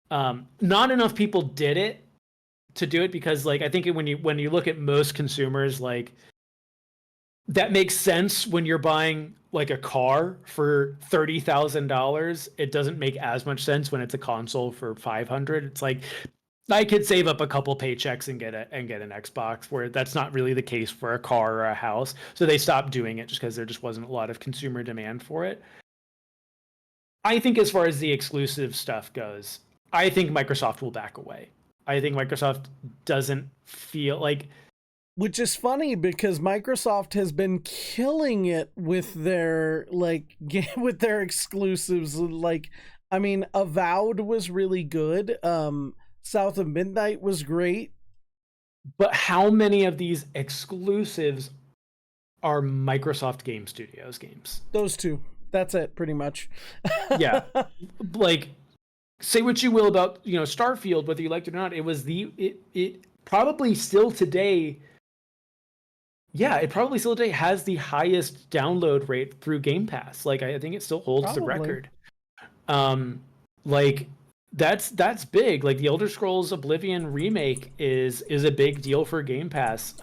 Not enough people did it to do it, because, like, I think when you look at most consumers, like, that makes sense when you're buying, like, a car for $30,000. It doesn't make as much sense when it's a console for $500. It's like, I could save up a couple paychecks and get an Xbox, where that's not really the case for a car or a house. So they stopped doing it just because there just wasn't a lot of consumer demand for it. I think as far as the exclusive stuff goes, I think Microsoft will back away. I think Microsoft doesn't feel like... Which is funny, because Microsoft has been killing it with their, like, with their exclusives. Like, I mean, Avowed was really good. South of Midnight was great. But how many of these exclusives are Microsoft Game Studios games? Those two. That's it, pretty much. Yeah. Like, say what you will about, Starfield, whether you liked it or not, it probably still today... Yeah, it probably still today has the highest download rate through Game Pass. Like, I think it still holds the record. Like, that's big. Like, the Elder Scrolls Oblivion remake is a big deal for Game Pass.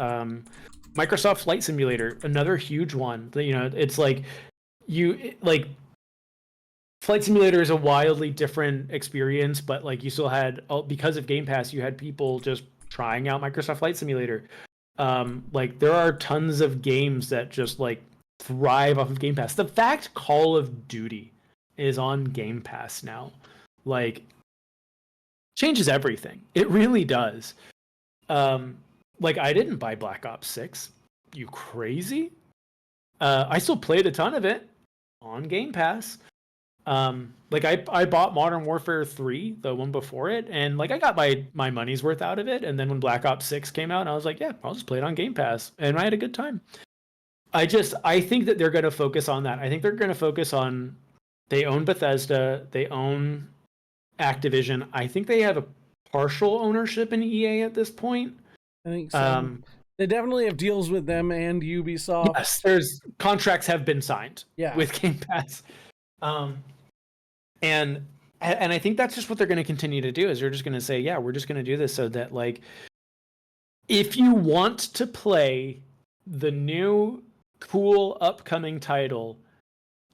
Microsoft Flight Simulator, another huge one. It's like, Flight Simulator is a wildly different experience, but, like, you still had, because of Game Pass, you had people just trying out Microsoft Flight Simulator. Like, there are tons of games that just, like, thrive off of Game Pass. The fact Call of Duty is on Game Pass now, like, changes everything. It really does. Like, I didn't buy Black Ops 6. You crazy? I still played a ton of it on Game Pass. Like I bought Modern Warfare 3, the one before it, and like I got my money's worth out of it. And then when Black Ops 6 came out, I was like, yeah, I'll just play it on Game Pass, and I had a good time. I think that they're going to focus on that. I think they're going to focus on, they own Bethesda, they own Activision. I think they have a partial ownership in EA at this point. I think so. They definitely have deals with them and Ubisoft. Yes, there's contracts have been signed with Game Pass. And I think that's just what they're going to continue to do, is they're just going to say, yeah, we're just going to do this so that, like, if you want to play the new cool upcoming title,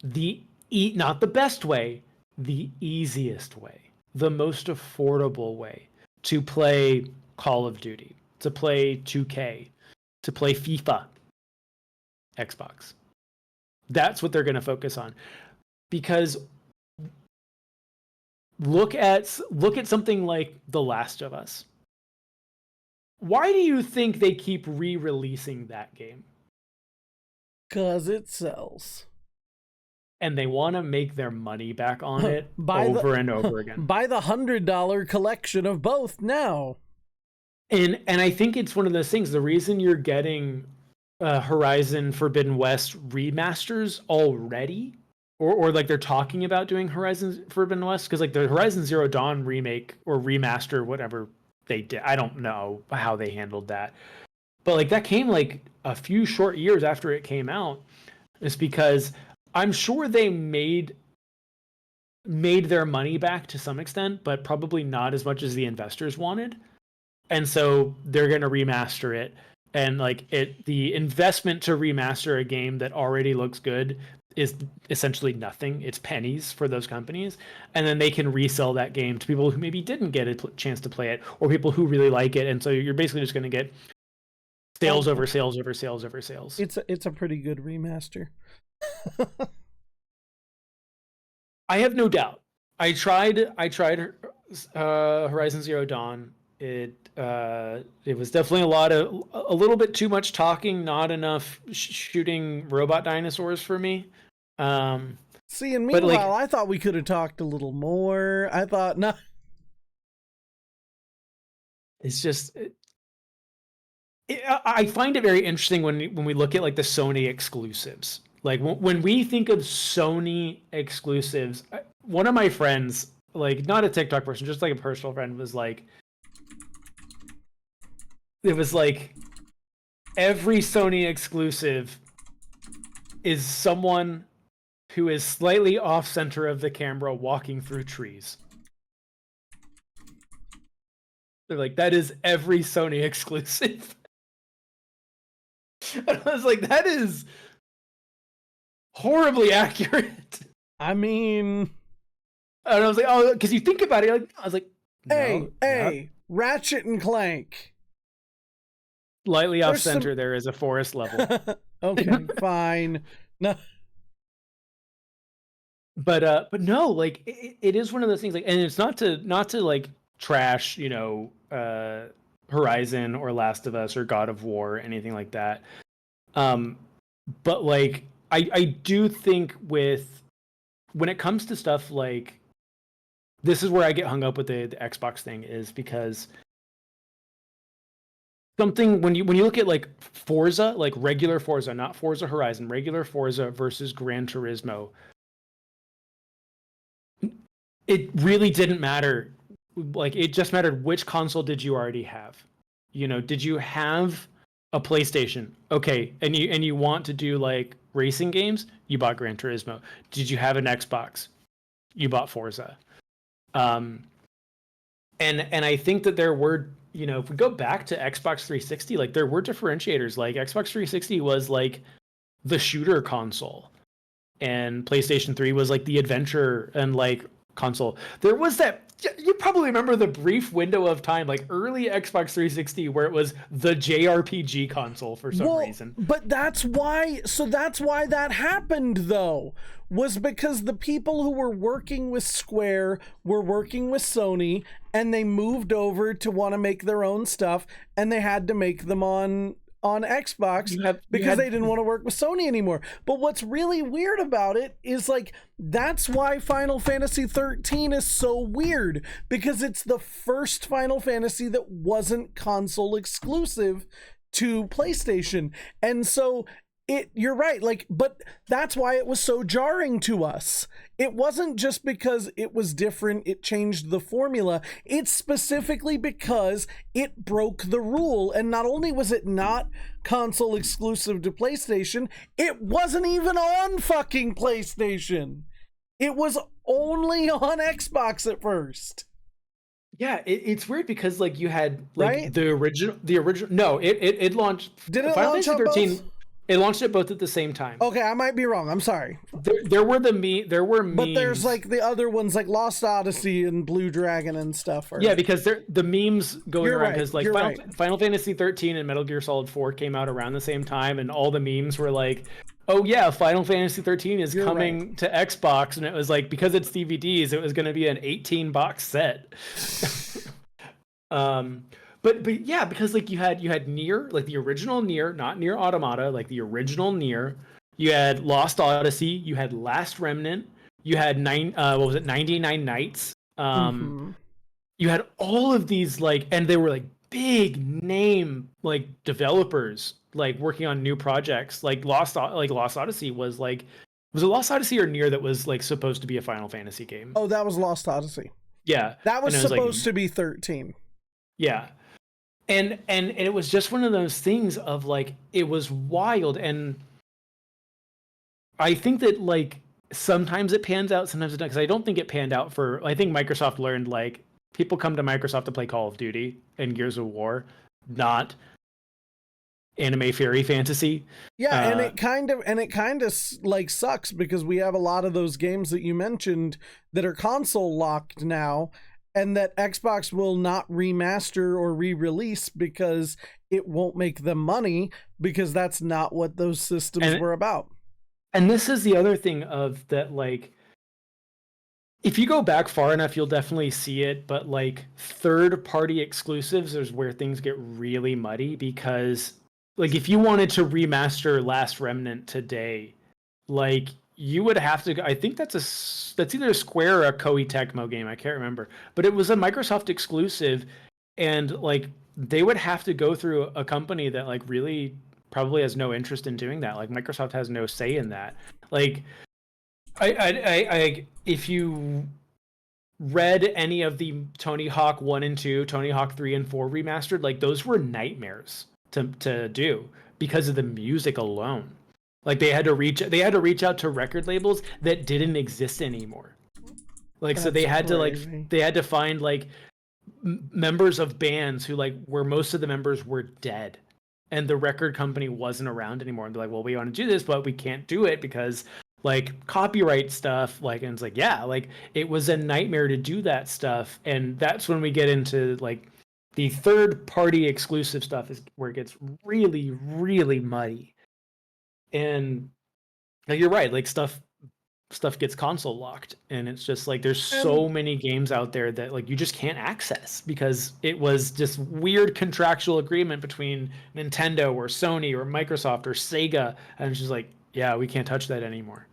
not the best way, the easiest way, the most affordable way to play Call of Duty, to play 2K, to play FIFA, Xbox. That's what they're going to focus on. Because look at something like The Last of Us. Why do you think they keep re-releasing that game? 'Cause it sells. And they want to make their money back on it over and over again. Buy the $100 collection of both now. And I think it's one of those things. The reason you're getting Horizon Forbidden West remasters already, or like they're talking about doing Horizon Forbidden West, because like the Horizon Zero Dawn remake or remaster, whatever they did, I don't know how they handled that, but like that came like a few short years after it came out. It's because I'm sure they made their money back to some extent, but probably not as much as the investors wanted. And so they're going to remaster it. And like the investment to remaster a game that already looks good is essentially nothing. It's pennies for those companies. And then they can resell that game to people who maybe didn't get a chance to play it, or people who really like it. And so you're basically just going to get sales over sales over sales over sales. It's a pretty good remaster. I have no doubt. I tried Horizon Zero Dawn. It was definitely a little bit too much talking, not enough shooting robot dinosaurs for me. See, and meanwhile, I thought we could have talked a little more. I thought, no. It's just, I find it very interesting when we look at like the Sony exclusives. Like when we think of Sony exclusives, one of my friends, like not a TikTok person, just like a personal friend, was like, it was like every Sony exclusive is someone who is slightly off center of the camera walking through trees. They're like, that is every Sony exclusive. And I was like, that is horribly accurate. I mean, and I was like, oh, because you think about it, I was like, no, hey, Ratchet and Clank. Slightly off center, there is a forest level. Okay, fine. No. But no, like it is one of those things, like, and it's not to like trash, Horizon or Last of Us or God of War or anything like that. But like I do think when it comes to stuff like this is where I get hung up with the Xbox thing, is because something when you look at like Forza, like regular Forza, not Forza Horizon, regular Forza versus Gran Turismo, it really didn't matter. Like it just mattered which console did you already have. Did you have a PlayStation? Okay, and you want to do like racing games, you bought Gran Turismo. Did you have an Xbox? You bought Forza. And I think that there were, if we go back to Xbox 360, like there were differentiators. Like Xbox 360 was like the shooter console, and PlayStation 3 was like the adventure and like console. There was that, you probably remember the brief window of time, like early Xbox 360, where it was the JRPG console for some reason. But that's why that happened, though, was because the people who were working with Square were working with Sony, and they moved over to want to make their own stuff, and they had to make them on on Xbox you because had they didn't want to work with Sony anymore. But what's really weird about it is like that's why Final Fantasy 13 is so weird, because it's the first Final Fantasy that wasn't console exclusive to PlayStation. And so you're right, like, but that's why it was so jarring to us. It wasn't just because it was different, it changed the formula. It's specifically because it broke the rule. And not only was it not console exclusive to PlayStation, it wasn't even on fucking PlayStation. It was only on Xbox at first. Yeah, it's weird because like you had like Right? the original. No, it launched Did it Final launch Fantasy on both? 13. It launched it both at the same time. Okay, I might be wrong. I'm sorry. There were But there's memes. like the other ones like Lost Odyssey and Blue Dragon and stuff. Yeah, because the memes going You're around right. because like You're right. Final Fantasy 13 and Metal Gear Solid 4 came out around the same time, and all the memes were like, "Oh yeah, Final Fantasy 13 is You're coming right. to Xbox," and it was like because it's DVDs, it was going to be an 18 box set. um, but yeah, because like you had Nier, like the original Nier, not Nier Automata, like the original Nier. You had Lost Odyssey. You had Last Remnant. You had 99 Nights. Mm-hmm. You had all of these like, and they were like big name like developers like working on new projects. Like Lost Odyssey was it Lost Odyssey or Near that was like supposed to be a Final Fantasy game? Oh, that was Lost Odyssey. Yeah, That was and it was like supposed to be 13. yeah, and it was just one of those things of like it was wild, and I think that like sometimes it pans out, sometimes it doesn't. Because I don't think it panned out for. I think Microsoft learned like people come to Microsoft to play Call of Duty and Gears of War, not anime fairy fantasy. Yeah, Uh, and it kind of like sucks because we have a lot of those games that you mentioned that are console locked now, and that Xbox will not remaster or re-release because it won't make them money, because that's not what those systems and were about. and this is the other thing of that like if you go back far enough, you'll definitely see it. But like third party exclusives is where things get really muddy because like if you wanted to remaster Last Remnant today, like you would have to. I think that's either a Square or a Koei Tecmo game. I can't remember, but it was a Microsoft exclusive, and like they would have to go through a company that like really probably has no interest in doing that. Like Microsoft has no say in that. Like if you read any of the Tony Hawk 1 and 2, Tony Hawk 3 and 4 remastered, like those were nightmares to do because of the music alone. Like they had to reach out to record labels that didn't exist anymore. Like so That's they had to like crazy. they had to find like members of bands who like where most of the members were dead and the record company wasn't around anymore, and they're like, well, we want to do this but we can't do it because like copyright stuff, like, and it's like yeah, like it was a nightmare to do that stuff. And that's when we get into like the third party exclusive stuff is where it gets really really muddy. And like, you're right, like stuff gets console locked, and it's just like there's And so many games out there that like you just can't access because it was just weird contractual agreement between Nintendo or Sony or Microsoft or Sega, and it's just like yeah, we can't touch that anymore.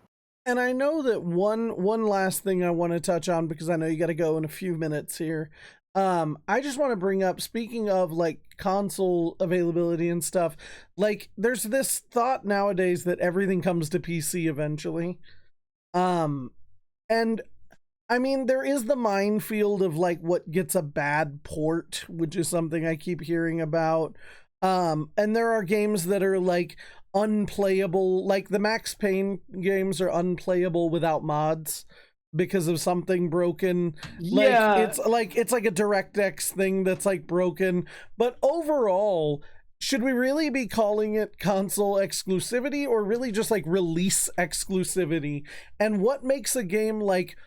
and I know that one last thing I want to touch on, because I know you got to go in a few minutes here. I just want to bring up, speaking of like console availability and stuff, like there's this thought nowadays that everything comes to PC eventually. Um, and I mean, there is the minefield of like what gets a bad port, which is something I keep hearing about. And there are games that are like unplayable, like the Max Payne games are unplayable without mods because of something broken. Like Yeah, it's like a DirectX thing that's like broken. But overall, should we really be calling it console exclusivity, or really just like release exclusivity? And what makes a game like,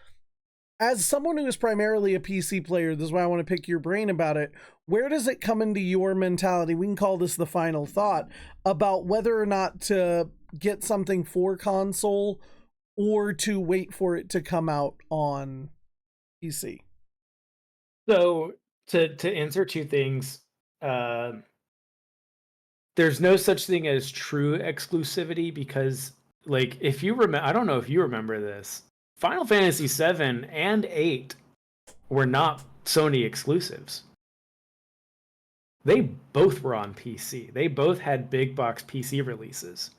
as someone who is primarily a PC player, this is why I want to pick your brain about it. Where does it come into your mentality? We can call this the final thought about whether or not to get something for console or to wait for it to come out on PC. so to answer two things, uh there's no such thing as true exclusivity because, like, if you remember, I don't know if you remember this, Final Fantasy 7 and 8 were not Sony exclusives. They both were on PC. They both had big box PC releases.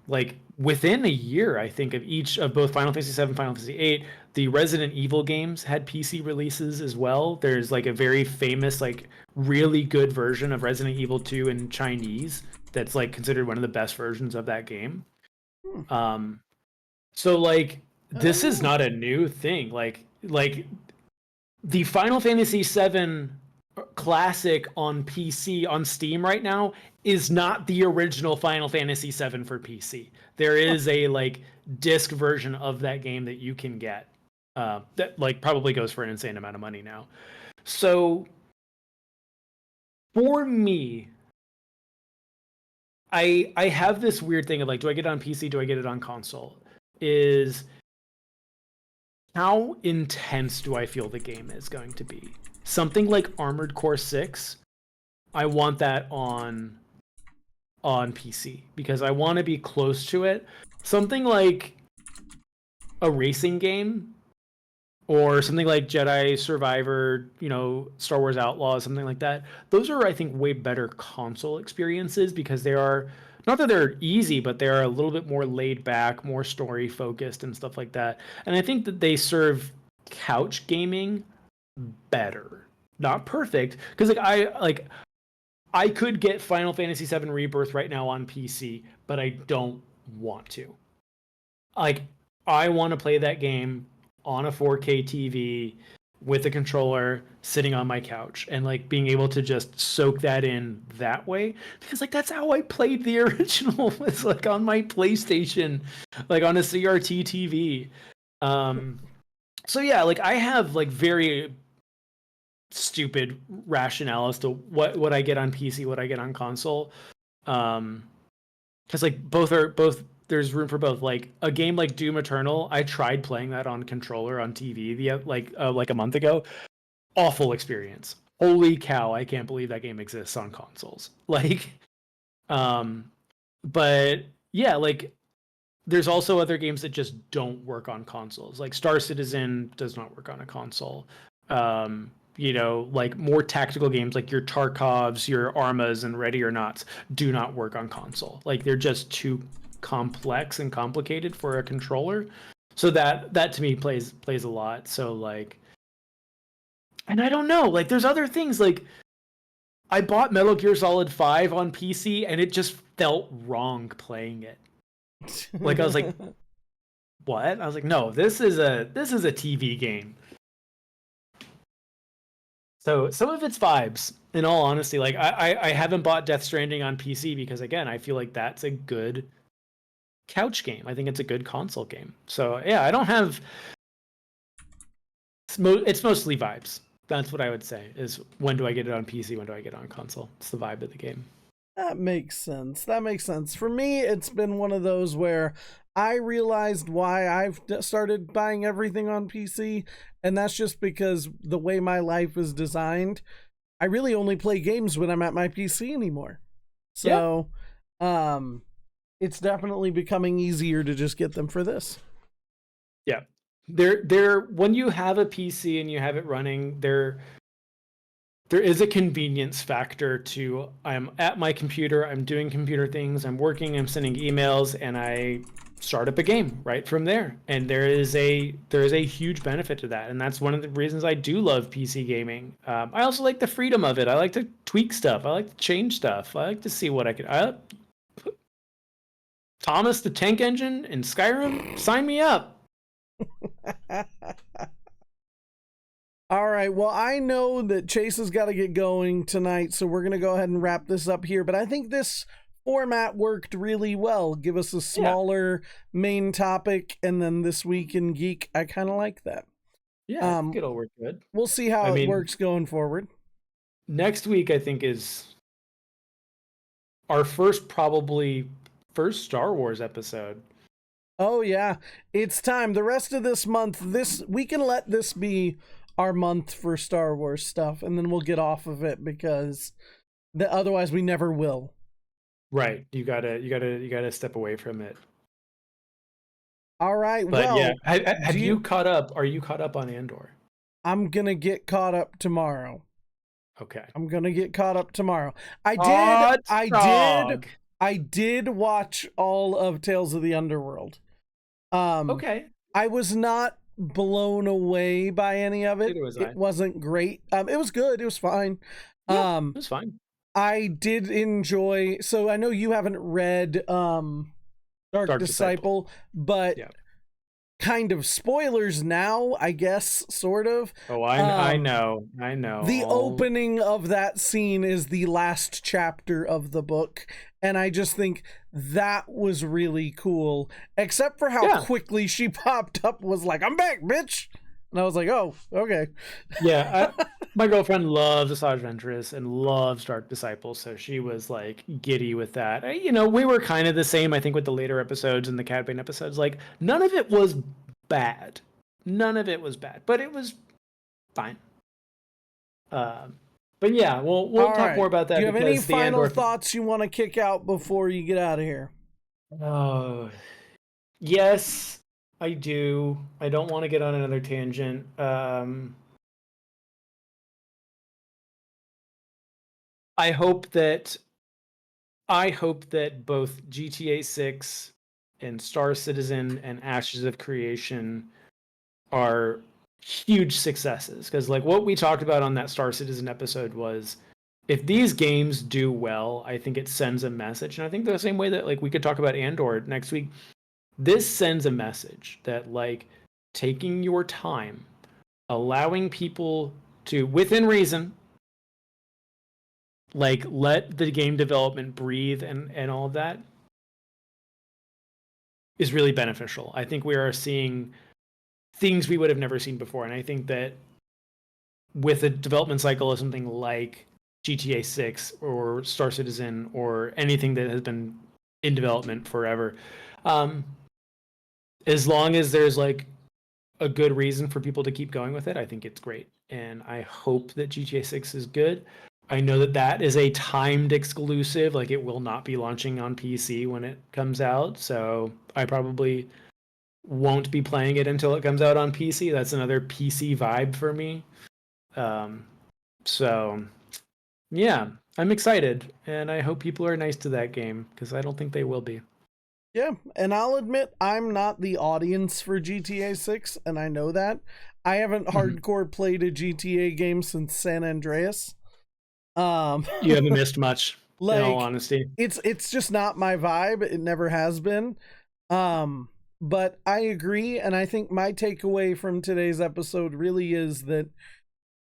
Like within a year, I think, of each of both Final Fantasy 7, Final Fantasy 8, the Resident Evil games had PC releases as well. There's like a very famous, like really good version of Resident Evil 2 in Chinese that's like considered one of the best versions of that game. Um, so like this is not a new thing. Like the Final Fantasy 7 classic on PC on Steam right now is not the original Final Fantasy 7 for PC. There is a like disc version of that game that you can get that like probably goes for an insane amount of money now. So for me, I have this weird thing of like, do I get it on PC? Do I get it on console? Is how intense do I feel the game is going to be? Something like Armored Core 6, I want that on PC because I want to be close to it. Something like a racing game or something like Jedi Survivor, you know, Star Wars Outlaws, something like that. Those are, I think, way better console experiences because they are, not that they're easy, but they're a little bit more laid back, more story focused and stuff like that. And I think that they serve couch gaming better. Not perfect, because I could get Final Fantasy VII Rebirth right now on PC, but I don't want to. Like, I want to play that game on a 4K TV with a controller sitting on my couch and like being able to just soak that in that way because like that's how I played the original was like on my PlayStation, like on a CRT TV. So yeah, like I have like very stupid rationale as to what I get on PC, what I get on console. Because like both there's room for both. Like a game like Doom Eternal, I tried playing that on controller on TV like a month ago. Awful experience. Holy cow! I can't believe that game exists on consoles. Like, but yeah, like there's also other games that just don't work on consoles. Like Star Citizen does not work on a console. You know, like more tactical games like your Tarkovs, your Armas, and Ready or Nots do not work on console. Like they're just too complex and complicated for a controller. So that to me plays a lot. So like, and I don't know, like there's other things like I bought Metal Gear Solid 5 on PC and it just felt wrong playing it. Like I was like, what? I was like, no, this is a TV game. So some of it's vibes, in all honesty. Like I haven't bought Death Stranding on PC because again, I feel like that's a good couch game. I think it's a good console game. So yeah, I don't have. It's mostly vibes. That's what I would say. Is when do I get it on PC? When do I get it on console? It's the vibe of the game. That makes sense. That makes sense. For me, it's been one of those where I realized why I've started buying everything on PC, and that's just because the way my life is designed, I really only play games when I'm at my PC anymore. So, it's definitely becoming easier to just get them for this. Yeah. There when you have a PC and you have it running, there is a convenience factor to I'm at my computer, I'm doing computer things, I'm working, I'm sending emails, and I start up a game right from there. And there is a huge benefit to that, and that's one of the reasons I do love PC gaming. I also like the freedom of it. I like to tweak stuff. I like to change stuff. I like to see what I could. Thomas the Tank Engine in Skyrim, sign me up. All right. Well, I know that Chase has got to get going tonight, so we're going to go ahead and wrap this up here. But I think this format worked really well. Give us a smaller main topic, and then This Week in Geek. I kind of like that. Yeah, I think it'll work good. We'll see how it works going forward. Next week, I think, is our first Star Wars episode. Oh, yeah. It's time. The rest of this month, we can let this be our month for Star Wars stuff, and then we'll get off of it because Otherwise, we never will. Right. You gotta step away from it. All right. But yeah, Well, have you caught up? Are you caught up on Andor? I'm gonna get caught up tomorrow. Okay. I'm gonna get caught up tomorrow. Hot I did, dog. I did watch all of Tales of the Underworld. Okay. I was not blown away by any of it. Neither was I. It wasn't great. It was good. It was fine. Yeah, it was fine. I did enjoy. So I know you haven't read Dark Disciple, but yeah. kind of spoilers now, I guess, sort of. Oh, I know. The opening of that scene is the last chapter of the book, and I just think that was really cool, except for how quickly she popped up, was like, I'm back, bitch. And I was like, oh, okay. Yeah, my girlfriend loves Asajj Ventress and loves Dark Disciples, so she was like giddy with that. You know, we were kind of the same, I think, with the later episodes and the Cad Bane episodes. Like, none of it was bad. None of it was bad, but it was fine. But yeah, we'll talk more about that. Do you have any final thoughts you want to kick out before you get out of here? Oh, yes, I do. I don't want to get on another tangent. I hope that both GTA 6 and Star Citizen and Ashes of Creation are huge successes, because like what we talked about on that Star Citizen episode was, if these games do well, I think it sends a message. And I think the same way that like we could talk about Andor next week, this sends a message that like taking your time, allowing people to, within reason, like let the game development breathe and all of that is really beneficial. I think we are seeing things we would have never seen before. And I think that with a development cycle of something like GTA 6 or Star Citizen or anything that has been in development forever, as long as there's like a good reason for people to keep going with it, I think it's great. And I hope that GTA 6 is good. I know that that is a timed exclusive, like it will not be launching on PC when it comes out. So I probably won't be playing it until it comes out on PC. That's another PC vibe for me. So yeah, I'm excited, and I hope people are nice to that game, because I don't think they will be. Yeah, and I'll admit I'm not the audience for GTA 6, and I know that. I haven't hardcore played a GTA game since San Andreas. You haven't missed much, like, in all honesty. It's just not my vibe. It never has been. But I agree, and I think my takeaway from today's episode really is that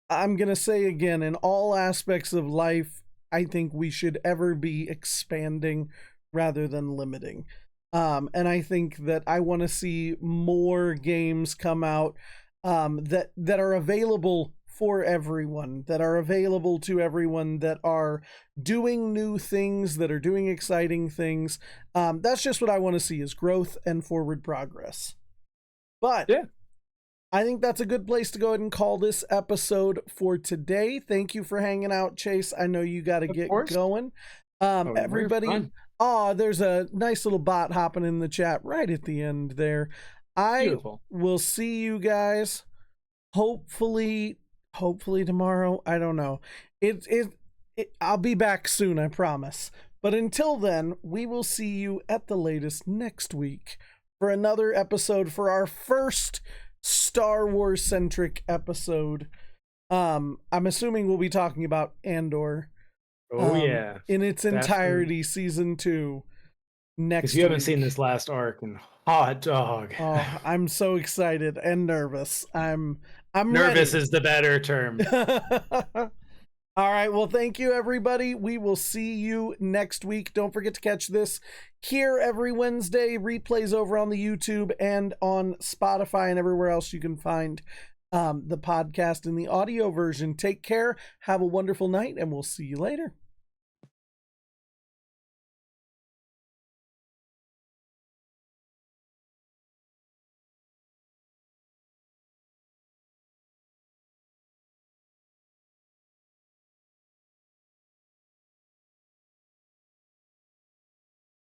I'm going to say again, in all aspects of life, I think we should ever be expanding rather than limiting. And I think that I want to see more games come out that are available for everyone, that are available to everyone, that are doing new things, that are doing exciting things. That's just what I want to see, is growth and forward progress. But yeah, I think that's a good place to go ahead and call this episode for today. Thank you for hanging out, Chase. I know you got to get going. Everybody, there's a nice little bot hopping in the chat right at the end there. I will see you guys hopefully tomorrow. I don't know. I'll be back soon, I promise. But until then, we will see you at the latest next week for another episode, for our first Star Wars centric episode. I'm assuming we'll be talking about Andor. Yeah, in its entirety, season 2 next week. You haven't seen this last arc, and hot dog. Oh, I'm so excited and nervous. I'm nervous ready. Is the better term. All right, well, thank you, everybody. We will see you next week. Don't forget to catch this here every Wednesday. Replays over on the YouTube and on Spotify and everywhere else you can find the podcast in the audio version. Take care. Have a wonderful night, and we'll see you later.